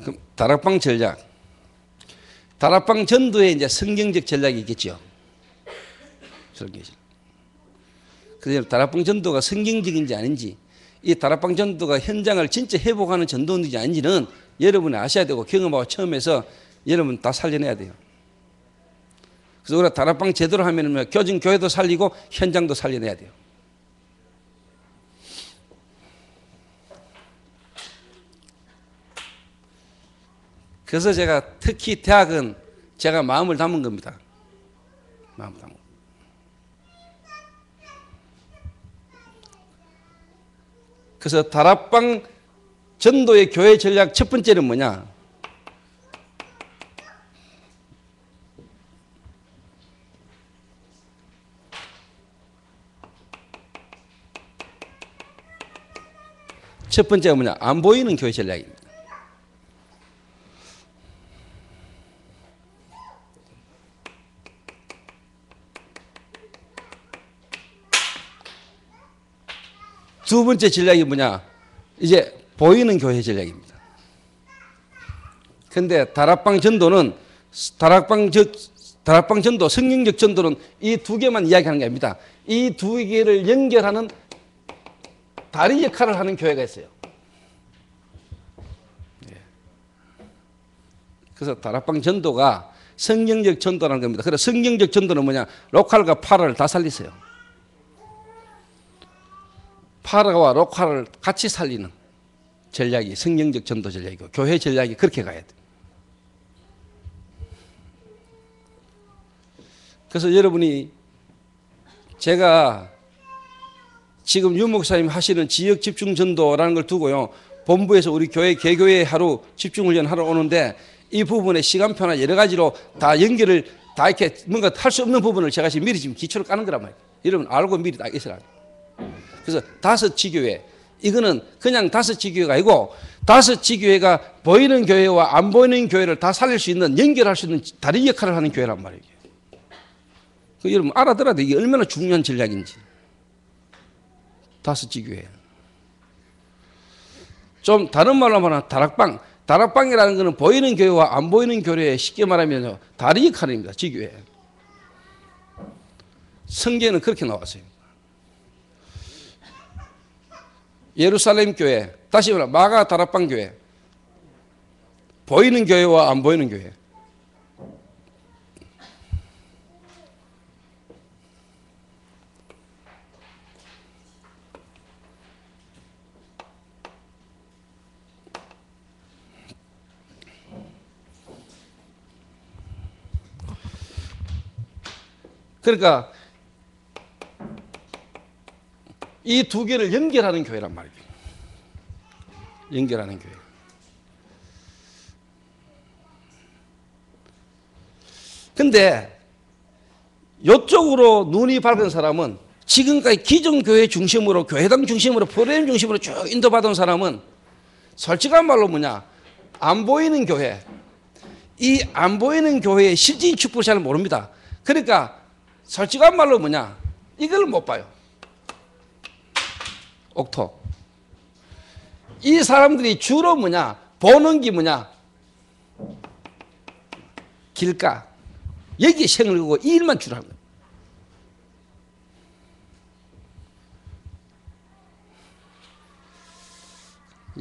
그럼 다락방 전략. 다락방 전도에 이제 성경적 전략이 있겠죠. 그래서 다락방 전도가 성경적인지 아닌지, 이 다락방 전도가 현장을 진짜 회복하는 전도인지 아닌지는 여러분이 아셔야 되고 경험하고 처음에서 여러분 다 살려내야 돼요. 그래서 우리가 다락방 제대로 하면 교진 교회도 살리고 현장도 살려내야 돼요. 그래서 제가 특히 대학은 제가 마음을 담은 겁니다. 마음 담은. 그래서 다락방 전도의 교회 전략 첫 번째는 뭐냐? 첫 번째가 뭐냐? 안 보이는 교회 전략입니다. 두 번째 전략이 뭐냐? 이제 보이는 교회 전략입니다. 그런데 다락방 전도는 다락방 전도, 성경적 전도는 이 두 개만 이야기하는 게 아닙니다. 이 두 개를 연결하는 다른 역할을 하는 교회가 있어요. 그래서 다락방 전도가 성경적 전도라는 겁니다. 그래서 성경적 전도는 뭐냐? 로컬과 파라를 다 살리세요. 파라와 로컬을 같이 살리는 전략이 성경적 전도 전략이고 교회 전략이 그렇게 가야 돼요. 그래서 여러분이 제가 지금 유 목사님 하시는 지역 집중 전도라는 걸 두고요, 본부에서 우리 교회 개교회 하루 집중 훈련 하러 오는데 이 부분에 시간표나 여러 가지로 다 연결을 다 이렇게 뭔가 할 수 없는 부분을 제가 지금 미리 지금 기초를 까는 거란 말이에요. 여러분 알고 미리 다 있어야 돼요. 그래서 다섯 지교회, 이거는 그냥 다섯 지교회가 아니고 다섯 지교회가 보이는 교회와 안 보이는 교회를 다 살릴 수 있는, 연결할 수 있는 다른 역할을 하는 교회란 말이에요. 여러분 알아들어야 돼. 이게 얼마나 중요한 전략인지. 다섯 지교회. 좀 다른 말로 하면 다락방. 다락방이라는 것은 보이는 교회와 안 보이는 교회에 쉽게 말하면 다른 역할입니다. 지교회. 성경에는 그렇게 나왔어요. 예루살렘 교회, 다시 말하면 마가 다락방 교회. 보이는 교회와 안 보이는 교회. 그러니까 이 두 개를 연결하는 교회란 말이에요. 연결하는 교회. 근데 이쪽으로 눈이 밝은 사람은 지금까지 기존 교회 중심으로 교회당 중심으로 프로그램 중심으로 쭉 인도받은 사람은 솔직한 말로 뭐냐, 안 보이는 교회, 이 안 보이는 교회의 실질적인 축복을 잘 모릅니다. 그러니까 솔직한 말로 뭐냐, 이걸 못 봐요. 옥토. 이 사람들이 주로 뭐냐, 보는 게 뭐냐, 길가. 여기에 생을 걸고 이 일만 주로 하는 거예요.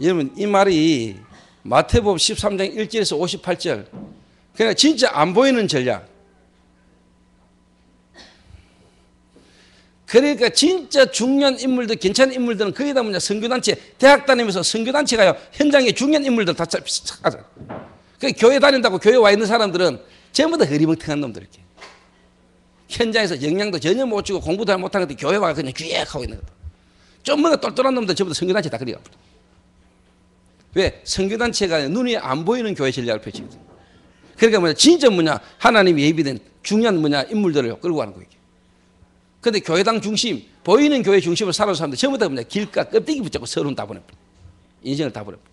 여러분, 이 말이 마태복음 13장 1절에서 58절. 그러니까 진짜 안 보이는 전략. 그러니까 진짜 중요한 인물들, 괜찮은 인물들은 거기다 뭐냐, 선교단체, 대학 다니면서 선교단체가요, 현장에 중요한 인물들 다 찾아요. 그 교회 다닌다고 교회 와 있는 사람들은 전부 다 흐리멍텅한 놈들 이렇게. 현장에서 영향도 전혀 못 주고 공부도 잘 못하는 것들 교회 와서 그냥 귀약하고 있는 것들. 좀 뭔가 똘똘한 놈들 전부 다 선교단체 다 그리가. 왜? 선교단체가 눈이 안 보이는 교회 전략을 펼치거든. 그러니까 뭐냐, 진짜 뭐냐, 하나님이 예비된 중요한 뭐냐, 인물들을 끌고 가는 거예요. 근데 교회당 중심, 보이는 교회 중심으로 살아온 사람들 전부 다 뭐냐, 길가 껍데기 붙잡고 서론 다 보내버려. 인생을 다 버려버려.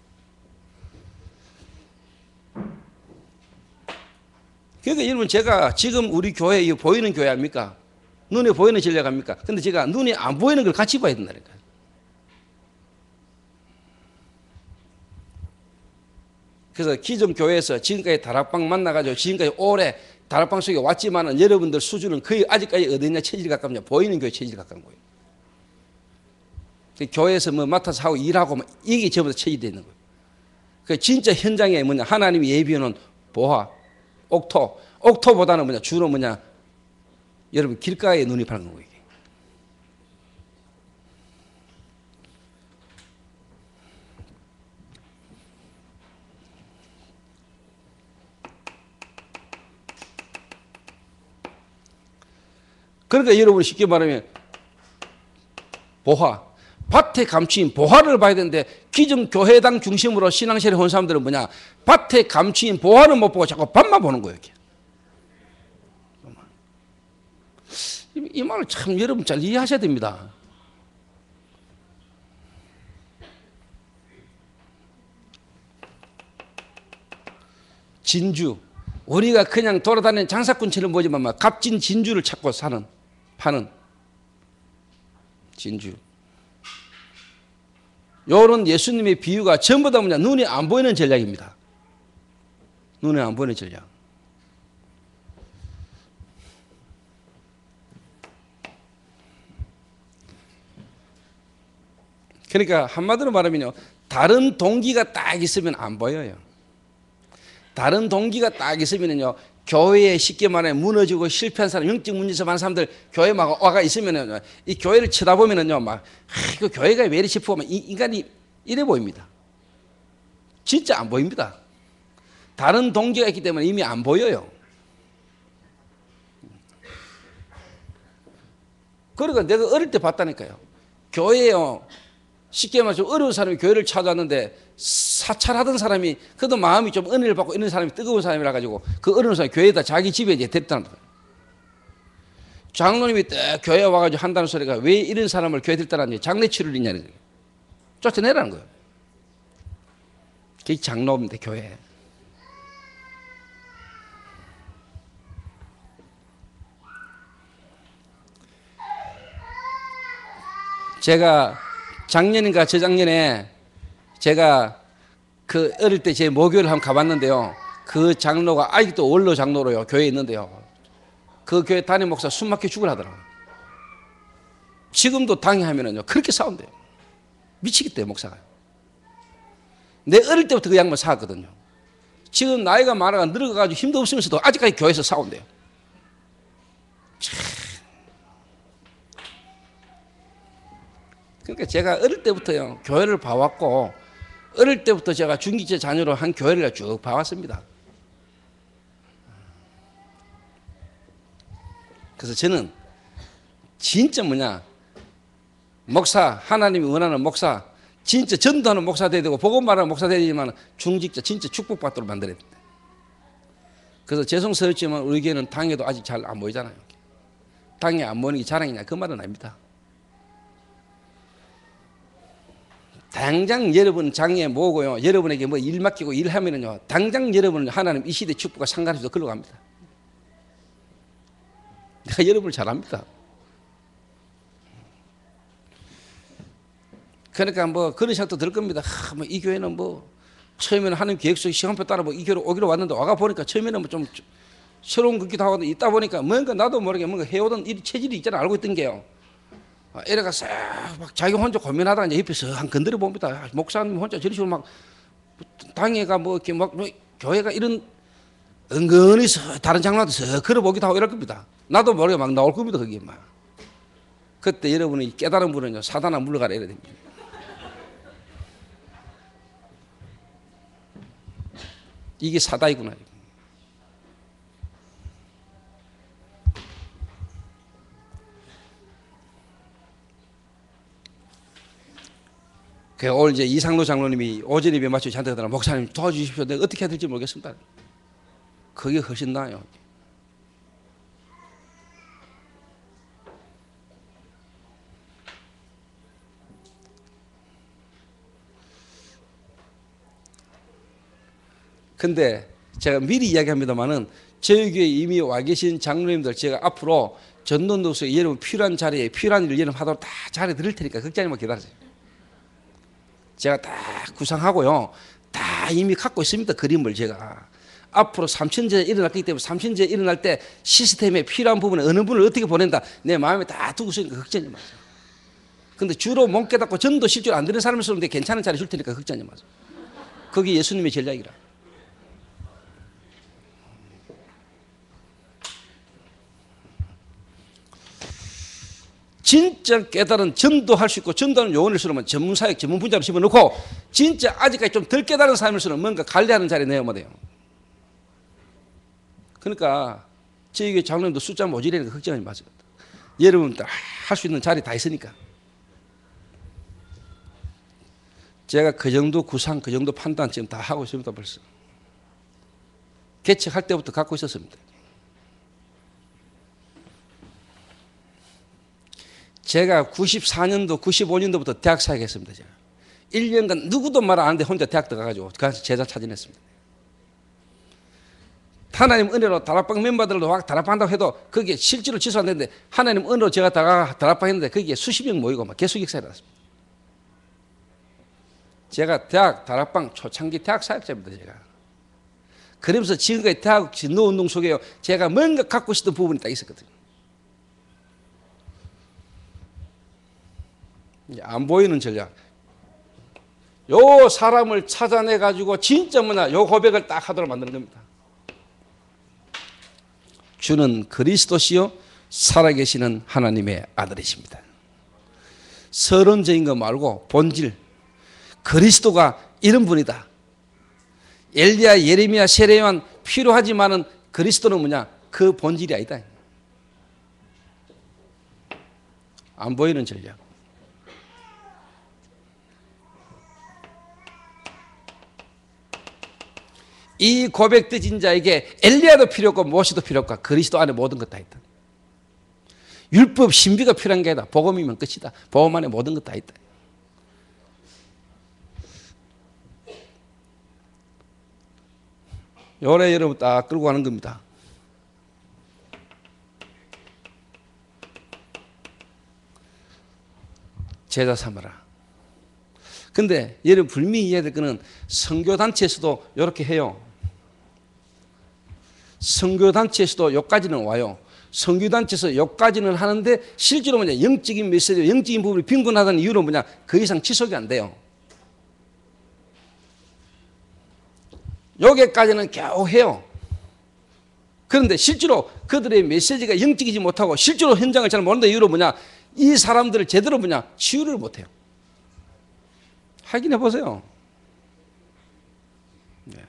그러니까 여러분, 제가 지금 우리 교회, 이 보이는 교회 아닙니까? 눈에 보이는 전략 아닙니까? 근데 제가 눈에 안 보이는 걸 같이 봐야 된다니까요. 그래서 기존 교회에서 지금까지 다락방 만나가지고 지금까지 오래 다락방 속에 왔지만은 여러분들 수준은 거의 아직까지 어디냐 체질이 가깝냐, 보이는 교회 체질이 가까운 거예요. 교회에서 뭐 맡아서 하고 일하고 이게 전부 다 체질이 되는 거예요. 그 진짜 현장에 뭐냐, 하나님이 예비해놓은 보화, 옥토보다는 뭐냐, 주로 뭐냐, 여러분 길가에 눈이 밝은 거예요. 그러니까 여러분 쉽게 말하면 보화, 밭에 감추인 보화를 봐야 되는데 기존 교회당 중심으로 신앙생활에 온 사람들은 뭐냐, 밭에 감추인 보화는 못 보고 자꾸 밭만 보는 거예요. 이 말을 참 여러분 잘 이해하셔야 됩니다. 진주, 우리가 그냥 돌아다니는 장사꾼처럼 보지만 막 값진 진주를 찾고 파는 진주. 요런 예수님의 비유가 전부 다 뭐냐, 눈이 안 보이는 전략입니다. 눈에 안 보이는 전략. 그러니까 한마디로 말하면요, 다른 동기가 딱 있으면 안 보여요. 다른 동기가 딱 있으면요, 교회에 쉽게 말해 무너지고 실패한 사람, 영적 문제에서 많은 사람들 교회 막 와가 있으면은 이 교회를 쳐다보면은요, 막 그 교회가 왜 이리 싶어, 이 인간이 이래 보입니다. 진짜 안 보입니다. 다른 동기가 있기 때문에 이미 안 보여요. 그러니까 내가 어릴 때 봤다니까요. 교회에요, 쉽게 말해서 어려운 사람이 교회를 찾아왔는데 사찰하던 사람이 그래도 마음이 좀 은혜를 받고 이런 사람이 뜨거운 사람이라 가지고 그 어려운 사람이 교회에다 자기 집에 이제 데리다는 거예요. 장로님이 딱 교회에 와가지고 한다는 소리가 왜 이런 사람을 교회에 데리다라니, 장례 치료를 있냐는 거예요. 쫓아내라는 거예요. 그게 장로입니다, 교회. 제가 작년인가 저작년에 제가 그 어릴 때 제 모교를 한번 가봤는데요. 그 장로가 아직도 원로 장로로요, 교회에 있는데요. 그 교회 담임 목사 숨 막혀 죽으려 하더라고요. 지금도 당회하면은요, 그렇게 싸운대요. 미치겠대요, 목사가. 내 어릴 때부터 그 양반 싸웠거든요. 지금 나이가 많아가 늙어가지고 힘도 없으면서도 아직까지 교회에서 싸운대요. 참. 그러니까 제가 어릴 때부터요, 교회를 봐왔고, 어릴 때부터 제가 중기제 자녀로 한 교회를 쭉 봐왔습니다. 그래서 저는 진짜 뭐냐, 목사, 하나님이 원하는 목사, 진짜 전도하는 목사 돼야 되고 복음 말하는 목사 돼야 되지만 중직자 진짜 축복받도록 만들어야 된다. 그래서 죄송스럽지만 우리 교회는 당에도 아직 잘 안 모이잖아요. 당에 안 모이는 게 자랑이냐 그 말은 아닙니다. 당장 여러분 장에 모으고요. 여러분에게 뭐 일 맡기고 일하면은요. 당장 여러분은 하나님 이 시대 축복과 상관없이 글로 갑니다. 내가 여러분을 잘 압니다. 그러니까 뭐 그런 생각도 들 겁니다. 뭐 이 교회는 뭐 처음에는 하나님 계획 속에 시간표 따라 뭐 이 교회로 오기로 왔는데 와가 보니까 처음에는 뭐 좀 새로운 것기도 하고 있다 보니까 뭔가 나도 모르게 뭔가 해오던 이 체질이 있잖아. 알고 있던 게요. 이래가 싹막 자기 혼자 고민하다가 이제 옆에서 한 건드려 봅니다. 목사님 혼자 저리식으로 막 당회가 뭐 이렇게 막 교회가 이런 은근히 다른 장로한테 서 걸어보기도 하고 이럴 겁니다. 나도 모르게 막 나올 겁니다. 거기에 막. 그때 여러분이 깨달은 분은요. 사단아 물러가라 이래야 됩니다. 이게 사다이구나. 오늘 이제 이상로 장로님이 오전 예배 마치고 저한테 그러더라. 목사님 도와주십시오. 내가 어떻게 해야 될지 모르겠습니다. 그게 훨씬 나아요. 근데 제가 미리 이야기합니다만은 저희 교회에 이미 와 계신 장로님들 제가 앞으로 전도노수에 여러분 필요한 자리에 필요한 일을 여러분 하도록 다 잘해 드릴 테니까 걱정하지 기다리세요. 제가 다 구상하고요. 다 이미 갖고 있습니다. 그림을 제가. 앞으로 삼천제 일어났기 때문에 삼천제 일어날 때 시스템에 필요한 부분에 어느 분을 어떻게 보낸다. 내 마음에 다 두고 있으니까 걱정하지 마세요. 근데 주로 못 깨닫고 전도 실제로 안 되는 사람을 쓰는데 괜찮은 자리 줄 테니까 걱정하지 마세요. 그게 예수님의 전략이라. 진짜 깨달은 전도할 수 있고 전도하는 요원을 쓰려면 전문사역 전문 분야로 집어넣고 진짜 아직까지 좀 덜 깨달은 사람을 쓰면 뭔가 관리하는 자리에 내어야 돼요. 그러니까 저희 교회 장로님도 숫자 모자라니까 걱정하지 마세요. 여러분 할 수 있는 자리 다 있으니까. 제가 그 정도 구상 그 정도 판단 지금 다 하고 있습니다. 벌써 개척할 때부터 갖고 있었습니다. 제가 94년도 95년도부터 대학 사역했습니다. 제가 1년간 누구도 말 안 하는데 혼자 대학 들어가가지고 가서 제자 차진했습니다. 하나님 은혜로 다락방 멤버들도 막 다락방 한다고 해도 그게 실제로 취소 안 되는데 하나님 은혜로 제가 다락방 했는데 거기에 수십 명 모이고 막 계속 역사에 났습니다. 제가 대학 다락방 초창기 대학 사역자입니다. 제가 그러면서 지금까지 대학 진노운동 속에 제가 뭔가 갖고 싶던 부분이 딱 있었거든요. 안 보이는 전략. 요 사람을 찾아내 가지고 진짜 뭐냐 요 고백을 딱 하도록 만드는 겁니다. 주는 그리스도시요 살아계시는 하나님의 아들이십니다. 서론적인 거 말고 본질. 그리스도가 이런 분이다. 엘리야, 예레미야, 세례요한 필요하지만은 그리스도는 뭐냐 그 본질이 아니다. 안 보이는 전략. 이 고백 드진 자에게 엘리야도 필요 없고 모세도 필요 없고 그리스도 안에 모든 것 다 있다. 율법 신비가 필요한 게 아니다. 복음이면 끝이다. 복음 안에 모든 것 다 있다. 요래 여러분 딱 끌고 가는 겁니다. 제자 삼아라. 근데 여러분 분명히 이해해야 될 거는 선교단체에서도 이렇게 해요. 선교단체에서도 여기까지는 와요. 선교단체에서 여기까지는 하는데 실제로 뭐냐 영적인 메시지, 영적인 부분이 빈곤하다는 이유로 뭐냐 그 이상 지속이 안 돼요. 여기까지는 겨우 해요. 그런데 실제로 그들의 메시지가 영적이지 못하고 실제로 현장을 잘 모른다는 이유로 뭐냐 이 사람들을 제대로 뭐냐 치유를 못해요. 확인해 보세요. 네.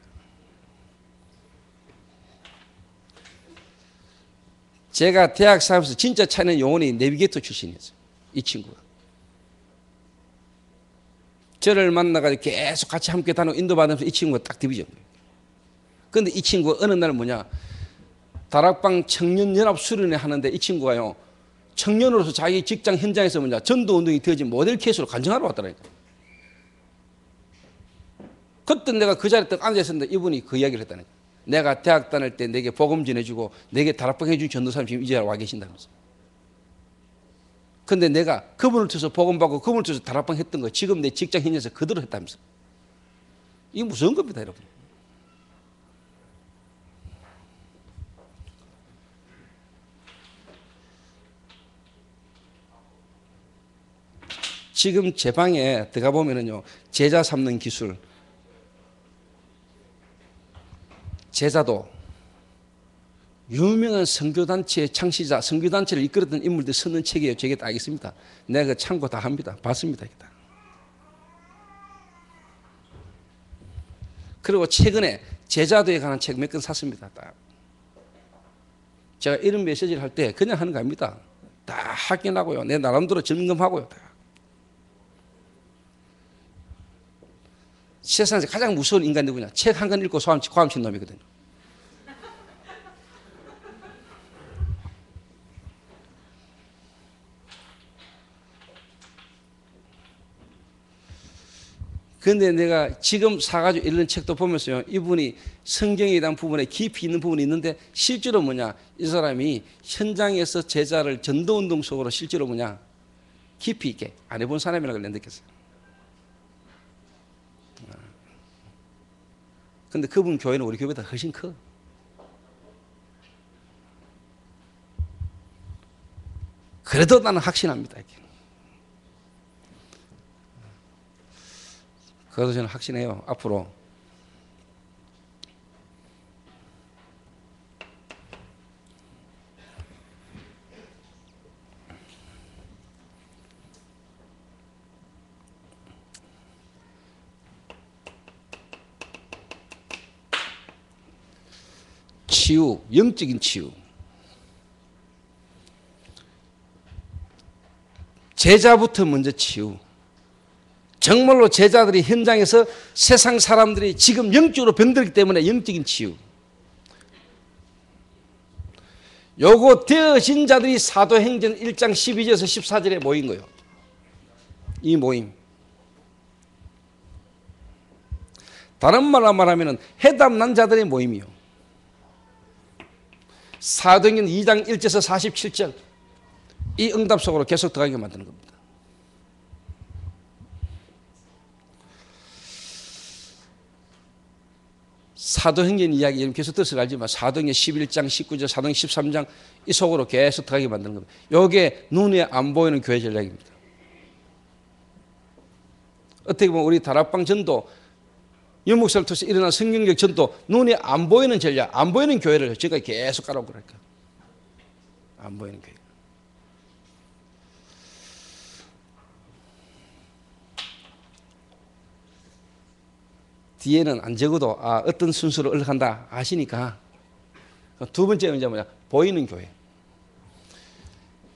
제가 대학 사업에서 진짜 차이는 영혼이 내비게이터 출신이었어요. 이 친구가. 저를 만나가지고 계속 같이 함께 다니고 인도받으면서 이 친구가 딱 디비전 거예요. 그런데 이 친구가 어느 날 뭐냐, 다락방 청년연합 수련회 하는데 이 친구가요, 청년으로서 자기 직장 현장에서 뭐냐, 전도운동이 되어진 모델 케이스로 간증하러 왔더라니까. 그때 내가 그 자리에 딱 앉아있었는데 이분이 그 이야기를 했다니까. 내가 대학 다닐 때 내게 복음 전해주고 내게 다락방 해준 전도사님 지금 이 자리에 와 계신다면서. 근데 내가 그분을 통해서 복음 받고 그분을 통해서 다락방 했던 거 지금 내 직장 현장에서 그대로 했다면서. 이게 무서운 겁니다, 여러분. 지금 제 방에 들어가 보면은요, 제자 삼는 기술, 제자도, 유명한 선교단체의 창시자, 선교단체를 이끌었던 인물들 쓰는 책이에요. 제게 다 있습니다. 내가 그 참고 다 합니다. 봤습니다. 다. 그리고 최근에 제자도에 관한 책 몇 권 샀습니다. 딱. 제가 이런 메시지를 할 때 그냥 하는 거 아닙니다. 다 확인하고요. 내 나름대로 점검하고요. 다. 세상에서 가장 무서운 인간이 누구냐? 책 한 권 읽고 고함친 놈이거든요. 그런데 내가 지금 사가지고 읽는 책도 보면서요, 이분이 성경에 대한 부분에 깊이 있는 부분이 있는데 실제로 뭐냐, 이 사람이 현장에서 제자를 전도운동 속으로 실제로 뭐냐, 깊이 있게 안 해본 사람이라고 느꼈어요. 근데 그분 교회는 우리 교회보다 훨씬 커. 그래도 나는 확신합니다. 그래서 저는 확신해요. 앞으로 치유, 영적인 치유. 제자부터 먼저 치유. 정말로 제자들이 현장에서 세상 사람들이 지금 영적으로 병들기 때문에 영적인 치유. 요거 되어진 자들이 사도행전 1장 12절에서 14절에 모인 거예요. 이 모임. 다른 말로 말하면 해답난 자들의 모임이요. 사도행전 2장 1절에서 47절 이 응답 속으로 계속 들어가게 만드는 겁니다. 사도행전 이야기 계속 뜻을 알지만 사도행전 11장 19절 사도행전 13장 이 속으로 계속 들어가게 만드는 겁니다. 이게 눈에 안 보이는 교회 전략입니다. 어떻게 보면 우리 다락방 전도 유목사를 통해서 일어난 성경적 전도 눈에 안 보이는 전략, 안 보이는 교회를 제가 계속 깔아오고 그러니까 안 보이는 교회. 뒤에는 안 적어도 어떤 순서로 흘러간다 아시니까 두 번째는 이제 뭐냐, 보이는 교회.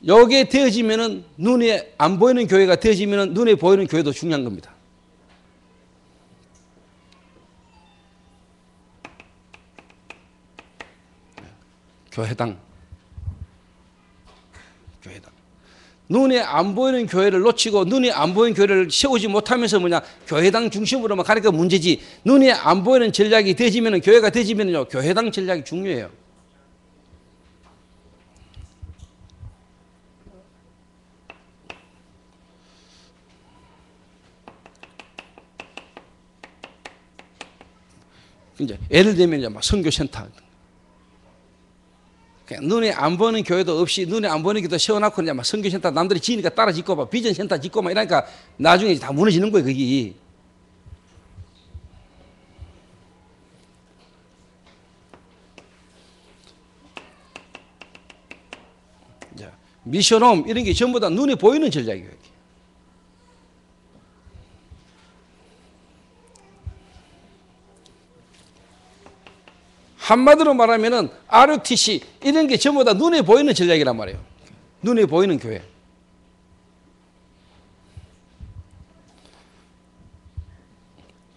여기에 되어지면은 눈에 안 보이는 교회가 되어지면은 눈에 보이는 교회도 중요한 겁니다. 교회당. 눈에 안 보이는 교회를 놓치고 눈에 안 보이는 교회를 세우지 못하면서 뭐냐, 교회당 중심으로만 가니까 문제지. 눈에 안 보이는 전략이 되어지면, 교회가 되어지면요, 교회당 전략이 중요해요. 이제 예를 들면 이제 막 선교센터. 눈에 안 보이는 교회도 없이 눈에 안 보이는 교회도 세워놓고 이제 막 선교센터 남들이 지으니까 따라 짓고 막 비전센터 짓고 막 이러니까 나중에 다 무너지는 거예요, 그게. 미션홈 이런 게 전부 다 눈에 보이는 전략이에요. 한마디로 말하면은 ROTC 이런 게 전부 다 눈에 보이는 전략이란 말이에요. 눈에 보이는 교회.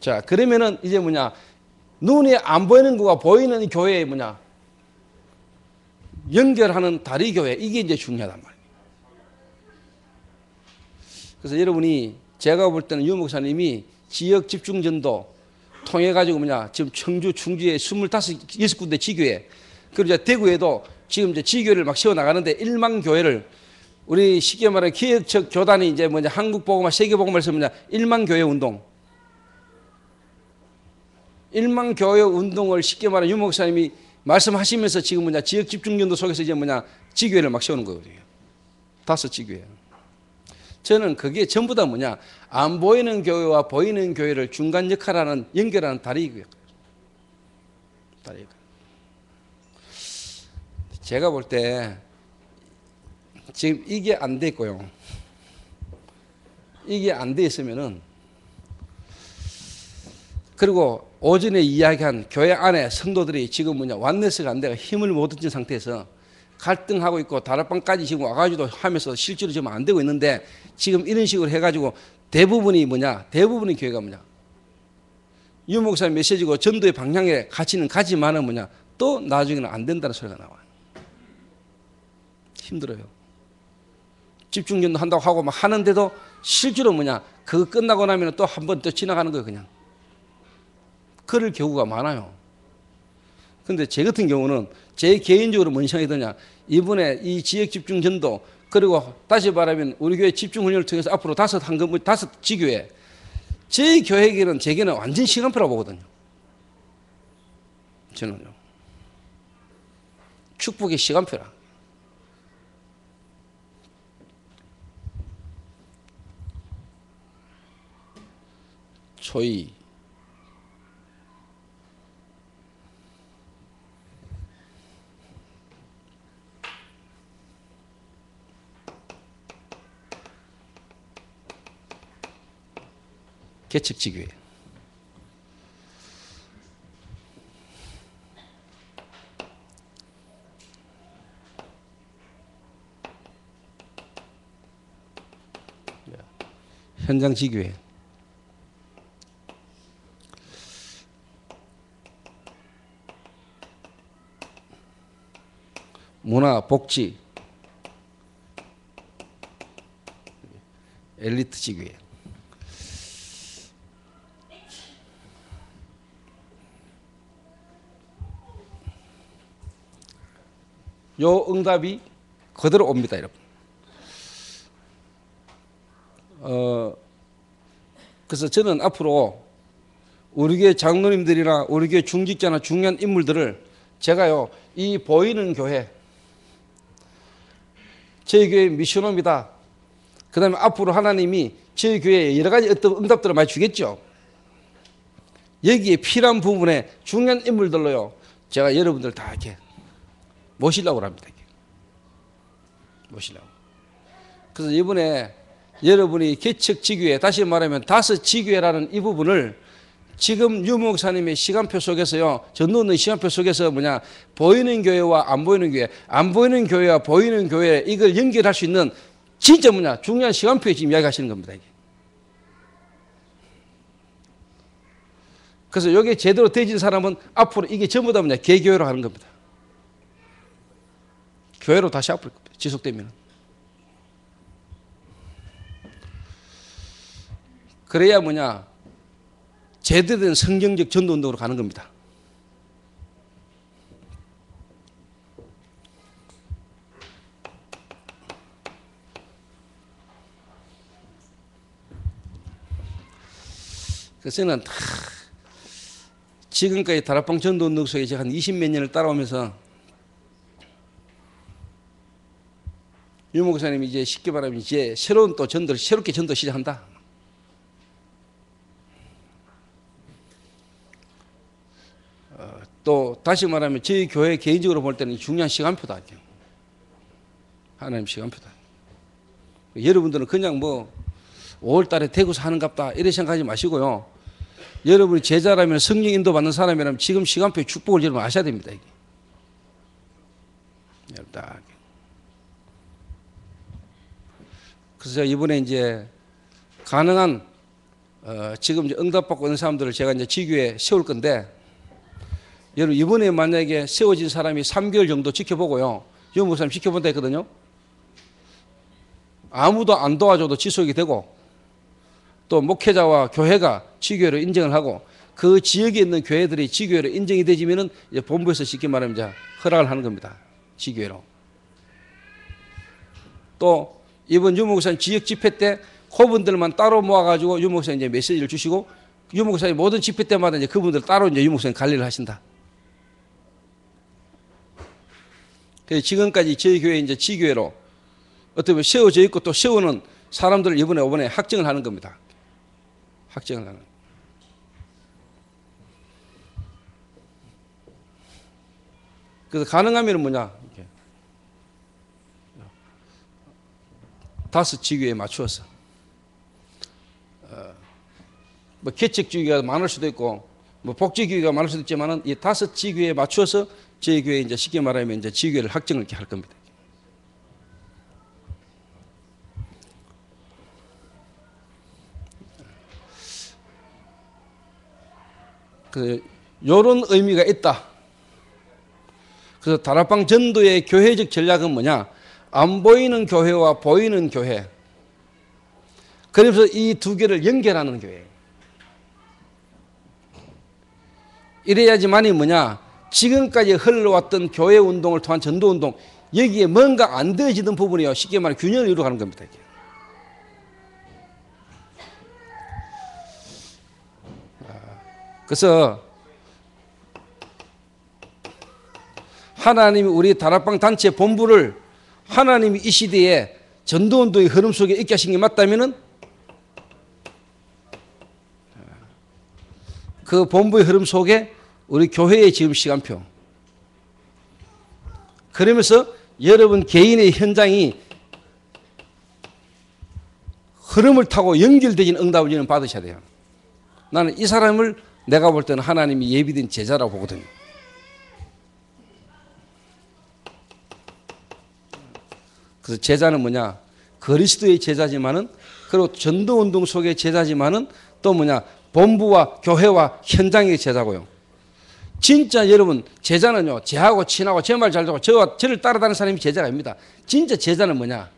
자, 그러면은 이제 뭐냐, 눈에 안 보이는 거가 보이는 이 교회에 뭐냐, 연결하는 다리 교회, 이게 이제 중요하단 말이에요. 그래서 여러분이 제가 볼 때는 유 목사님이 지역 집중 전도 통해 가지고 뭐냐, 지금 청주, 충주에 25, 6군데 지교회, 그리고 이제 대구에도 지금 이제 지교회를 막 세워 나가는데 1만 교회를 우리 쉽게 말하면 기획적 교단이 이제 뭐냐, 한국복음화, 세계복음화에서 뭐냐, 1만 교회 운동. 1만 교회 운동을 쉽게 말하면 유 목사님이 말씀하시면서 지금 뭐냐, 지역 집중전도 속에서 이제 뭐냐, 지교회를 막 세우는 거거든요. 5 지교회. 저는 그게 전부 다 뭐냐, 안 보이는 교회와 보이는 교회를 중간 역할하는, 연결하는 다리고요. 다리고. 제가 볼 때 지금 이게 안 됐고요. 이게 안 돼 있으면은, 그리고 오전에 이야기한 교회 안에 성도들이 지금 뭐냐, 완네스가 안 돼가 힘을 못 얻은 상태에서 갈등하고 있고 다락방까지 지금 와가지고 하면서 실제로 지금 안 되고 있는데, 지금 이런 식으로 해가지고 대부분이 뭐냐, 대부분의 교회가 뭐냐, 유 목사님 메시지고 전도의 방향에 가치는 가지만은 뭐냐, 또 나중에는 안 된다는 소리가 나와요. 힘들어요. 집중전도 한다고 하고 막 하는데도 실제로 뭐냐, 그거 끝나고 나면 또 한 번 또 지나가는 거예요, 그냥. 그럴 경우가 많아요. 근데 제 같은 경우는 제 개인적으로 뭔 생각이 드냐, 이번에 이 지역 집중 전도, 그리고 다시 말하면 우리 교회 집중 훈련을 통해서 앞으로 5 지교회, 제 교회에게는, 제게는 완전 시간표라고 보거든요. 저는요. 축복의 시간표라. 소위 개척지교회. 현장 지교회. 문화, 복지, 엘리트 지교회. 요 응답이 그대로 옵니다, 여러분. 그래서 저는 앞으로 우리 교회 장로님들이나 우리 교회 중직자나 중요한 인물들을 제가요, 이 보이는 교회, 저희 교회 미션홈이다. 그 다음에 앞으로 하나님이 저희 교회에 여러 가지 어떤 응답들을 많이 주겠죠. 여기에 필요한 부분에 중요한 인물들로요, 제가 여러분들 다 이렇게 모시려고 합니다. 모시려고. 그래서 이번에 여러분이 개척 지교회, 다시 말하면 5 지교회라는 이 부분을 지금 유 목사님의 시간표 속에서요, 전도는 시간표 속에서 뭐냐, 보이는 교회와 안 보이는 교회, 안 보이는 교회와 보이는 교회, 이걸 연결할 수 있는 진짜 뭐냐, 중요한 시간표에 지금 이야기하시는 겁니다. 이게. 그래서 이게 제대로 되진 사람은 앞으로 이게 전부 다 뭐냐, 개교회로 하는 겁니다. 교회로 다시 앞으로 지속되면. 그래야 뭐냐, 제대로 된 성경적 전도운동으로 가는 겁니다. 그래서 저는 지금까지 다락방 전도운동 속에 제가 한 20몇 년을 따라오면서 유 목사님이 이제 쉽게 말하면 이제 새로운 또 전도를, 새롭게 전도 시작한다. 또 다시 말하면 저희 교회 개인적으로 볼 때는 중요한 시간표다. 하나님 시간표다. 여러분들은 그냥 뭐 5월 달에 대구서 하는갑다 이렇게 생각하지 마시고요. 여러분이 제자라면, 성령 인도 받는 사람이라면 지금 시간표의 축복을 여러분 아셔야 됩니다. 이게. 그래서 제가 이번에 이제 가능한 지금 이제 응답받고 있는 사람들을 제가 이제 지교에 세울 건데, 여러분 이번에 만약에 세워진 사람이 3개월 정도 지켜보고요, 유 목사님 지켜본다 했거든요. 아무도 안 도와줘도 지속이 되고, 또 목회자와 교회가 지교회로 인정을 하고, 그 지역에 있는 교회들이 지교회로 인정이 되지면은 이제 본부에서 쉽게 말하면 이제 허락을 하는 겁니다. 지교회로. 또 이번 유 목사님 지역 집회 때 그분들만 따로 모아가지고 유 목사님 이제 메시지를 주시고, 유 목사님 모든 집회 때마다 이제 그분들 따로 이제 유 목사님 관리를 하신다. 그래서 지금까지 저희 교회 이제 지교회로 어떻게 보면 세워져 있고 또 세우는 사람들을 이번에 확정을 하는 겁니다. 확정을 하는. 그래서 가능하면 뭐냐, 이렇게 5 지교에 맞추어서 뭐 개척지교가 많을 수도 있고 뭐 복지교가 많을 수도 있지만은 이 5 지교에 맞추어서 저희 교회 이제 쉽게 말하면 이제 지교를 확정을 이렇게 할 겁니다. 그 요런 의미가 있다. 그래서 다락방 전도의 교회적 전략은 뭐냐? 안 보이는 교회와 보이는 교회. 그래서 이 두 개를 연결하는 교회. 이래야지만이 뭐냐? 지금까지 흘러왔던 교회 운동을 통한 전도 운동, 여기에 뭔가 안 되어지던 부분이요, 쉽게 말해 균형을 이루어가는 겁니다. 이게. 그래서 하나님이 우리 다락방 단체 본부를 하나님이 이 시대에 전도운동의 흐름 속에 있게 하신 게 맞다면은 그 본부의 흐름 속에 우리 교회의 지금 시간표, 그러면서 여러분 개인의 현장이 흐름을 타고 연결되는 응답을 저는 받으셔야 돼요. 나는 이 사람을 내가 볼 때는 하나님이 예비된 제자라고 보거든요. 그래서 제자는 뭐냐? 그리스도의 제자지만은, 그리고 전도운동 속의 제자지만은 또 뭐냐? 본부와 교회와 현장의 제자고요. 진짜 여러분 제자는요, 제하고 친하고 제 말 잘 듣고 저를 따라다니는 사람이 제자가 아닙니다. 진짜 제자는 뭐냐?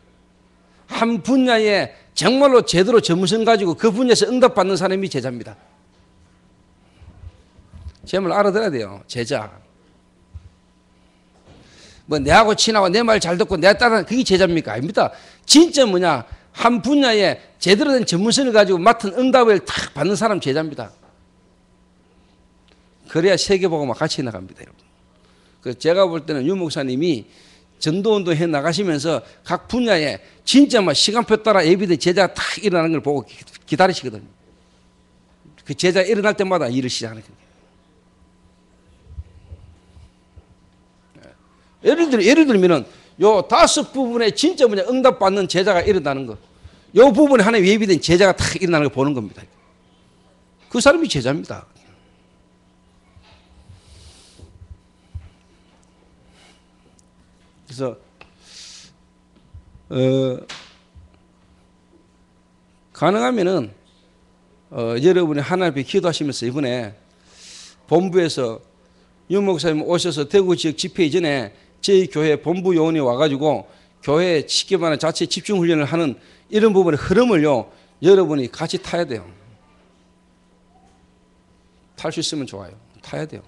한 분야에 정말로 제대로 전문성 가지고 그 분야에서 응답받는 사람이 제자입니다. 제 말 알아들어야 돼요. 제자. 뭐 내하고 친하고 내 말 잘 듣고 내가 따라다니는 그게 제자입니까? 아닙니다. 진짜 뭐냐? 한 분야에 제대로 된 전문성을 가지고 맡은 응답을 탁 받는 사람 제자입니다. 그래야 세계복음과 같이 나갑니다, 여러분. 그래서 제가 볼 때는 유 목사님이 전도운동 해 나가시면서 각 분야에 진짜 막 시간표 따라 예비된 제자가 탁 일어나는 걸 보고 기다리시거든요. 그 제자 일어날 때마다 일을 시작하는 거예요. 예를 들면은 요 5 부분에 진짜 뭐냐 응답받는 제자가 일어나는 거, 요 부분에 하나의 예비된 제자가 탁 일어나는 걸 보는 겁니다. 그 사람이 제자입니다. 그래서 가능하면은 여러분이 하나님 앞에 기도하시면서 이번에 본부에서 유 목사님 오셔서 대구 지역 집회 이전에 저희 교회 본부 요원이 와가지고 교회 쉽게 말하는 자체 집중 훈련을 하는 이런 부분의 흐름을요, 여러분이 같이 타야 돼요. 탈 수 있으면 좋아요. 타야 돼요.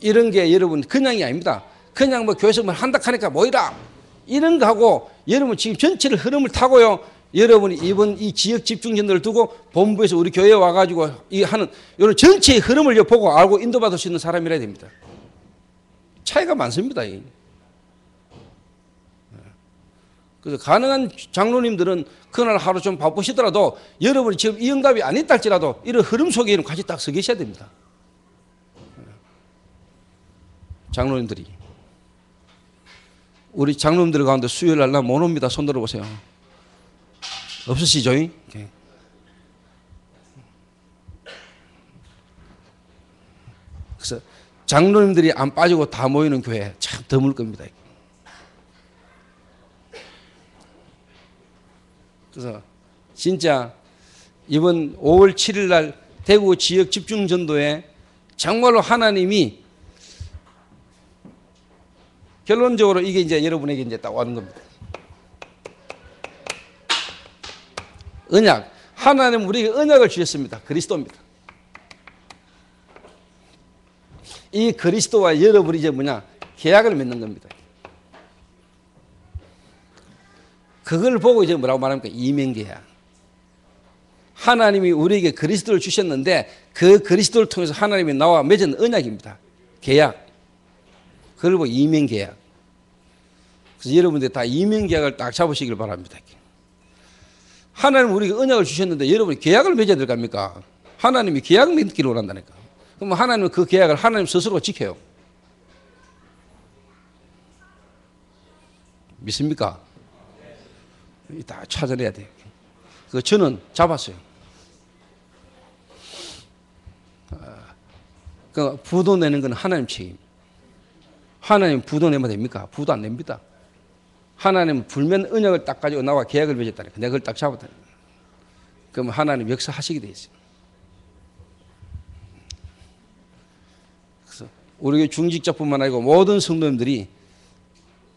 이런 게 여러분 그냥이 아닙니다. 그냥 뭐 교회에서 뭐 한다 하니까 모이라 이런 거 하고, 여러분 지금 전체를 흐름을 타고요, 여러분이 이번 이 지역 집중전도를 두고 본부에서 우리 교회에 와가지고 이 하는 이런 전체의 흐름을 보고 알고 인도받을 수 있는 사람이라야 됩니다. 차이가 많습니다. 그래서 가능한 장로님들은 그날 하루 좀 바쁘시더라도 여러분이 지금 이 응답이 안 있다 할지라도 이런 흐름 속에 같이 딱 서 계셔야 됩니다. 장로님들이. 우리 장로님들 가운데 수요일 날 나 못 옵니다. 손 들어보세요. 없으시죠? 그래서 장로님들이 안 빠지고 다 모이는 교회 참 드물 겁니다. 그래서 진짜 이번 5월 7일 날 대구 지역 집중 전도에 정말로 하나님이 결론적으로 이게 이제 여러분에게 이제 딱 와는 겁니다. 언약. 하나님은 우리에게 언약을 주셨습니다. 그리스도입니다. 이 그리스도와 여러분이 이제 뭐냐? 계약을 맺는 겁니다. 그걸 보고 이제 뭐라고 말합니까? 이면계약. 하나님이 우리에게 그리스도를 주셨는데 그 그리스도를 통해서 하나님이 나와 맺은 언약입니다. 계약. 그걸 보고 이면계약. 그래서 여러분들 다 이면계약을 딱 잡으시길 바랍니다. 하나님은 우리에게 언약을 주셨는데 여러분이 계약을 맺어야 될 겁니까? 하나님이 계약 맺기를 원한다니까. 그럼 하나님은 그 계약을 하나님 스스로 지켜요. 믿습니까? 다 찾아내야 돼요. 그 저는 잡았어요. 그 부도 내는 건 하나님 책임. 하나님 부도 내면 됩니까? 부도 안 냅니다. 하나님은 불면 언약을 딱 가지고 나와 계약을 맺었다니까. 내가 그걸 딱 잡았다니까. 그럼 하나님 역사하시게 돼 있어요. 그래서 우리 중직자뿐만 아니고 모든 성도님들이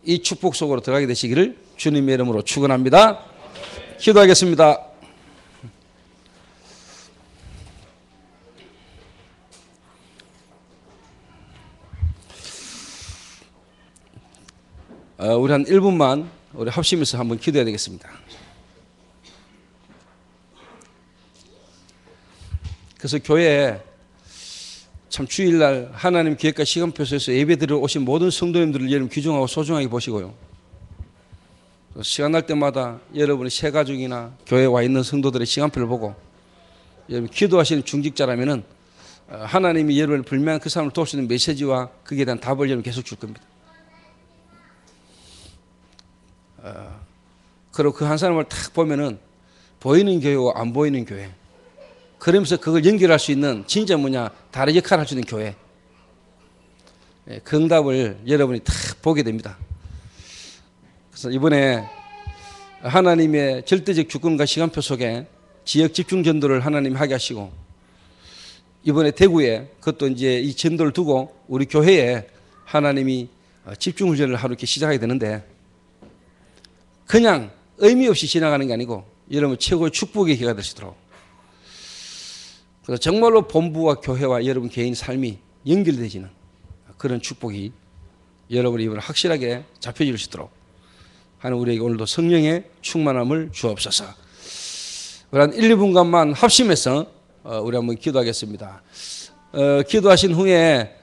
이 축복 속으로 들어가게 되시기를 주님의 이름으로 축원합니다. 기도하겠습니다. 우리 한 1분만 우리 합심해서 한번 기도해야 되겠습니다. 그래서 교회에 참 주일날 하나님 계획과 시간표에서 예배드리러 오신 모든 성도님들을 여러분 귀중하고 소중하게 보시고요. 시간 날 때마다 여러분의 새 가족이나 교회에 와 있는 성도들의 시간표를 보고 여러분 기도하시는 중직자라면은 하나님이 여러분을 불명한 그 사람을 도울 수 있는 메시지와 거기에 대한 답을 여러분 계속 줄 겁니다. 그리고 그 한 사람을 딱 보면은 보이는 교회와 안 보이는 교회, 그러면서 그걸 연결할 수 있는 진짜 뭐냐 다른 역할을 할 수 있는 교회, 그 응답을 여러분이 딱 보게 됩니다. 그래서 이번에 하나님의 절대적 주권과 시간표 속에 지역 집중 전도를 하나님이 하게 하시고, 이번에 대구에 그것도 이제 이 전도를 두고 우리 교회에 하나님이 집중 훈련을 하루 이렇게 시작하게 되는데, 그냥 의미 없이 지나가는 게 아니고 여러분 최고의 축복의 기회가 될 수 있도록, 그래서 정말로 본부와 교회와 여러분 개인 삶이 연결되지는 그런 축복이 여러분이 이번에 확실하게 잡혀질 수 있도록 하는 우리에게 오늘도 성령의 충만함을 주옵소서. 우리 한 1, 2분간만 합심해서 우리 한번 기도하겠습니다. 기도하신 후에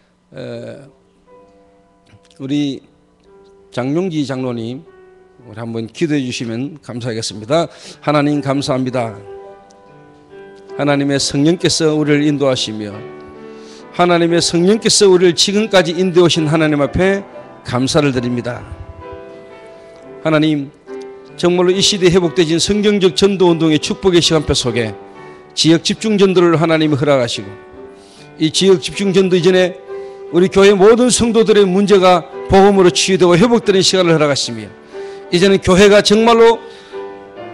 우리 장명기 장로님 우리 한번 기도해 주시면 감사하겠습니다. 하나님 감사합니다. 하나님의 성령께서 우리를 인도하시며 하나님의 성령께서 우리를 지금까지 인도해 오신 하나님 앞에 감사를 드립니다. 하나님, 정말로 이 시대에 회복되진 성경적 전도운동의 축복의 시간표 속에 지역 집중전도를 하나님이 허락하시고, 이 지역 집중전도 이전에 우리 교회 모든 성도들의 문제가 복음으로 치유되고 회복되는 시간을 허락하시며, 이제는 교회가 정말로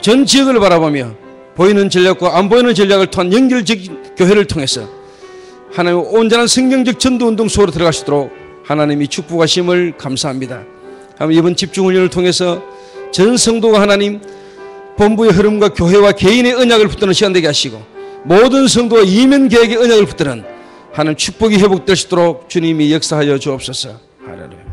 전 지역을 바라보며 보이는 전략과 안 보이는 전략을 통한 연결적 교회를 통해서 하나님 온전한 성경적 전도운동 속으로 들어갈 수 있도록 하나님이 축복하심을 감사합니다. 이번 집중훈련을 통해서 전 성도가 하나님 본부의 흐름과 교회와 개인의 언약을 붙드는 시간 되게 하시고, 모든 성도가 이면 계획의 언약을 붙드는 하나님 축복이 회복될 수 있도록 주님이 역사하여 주옵소서. 할렐루야.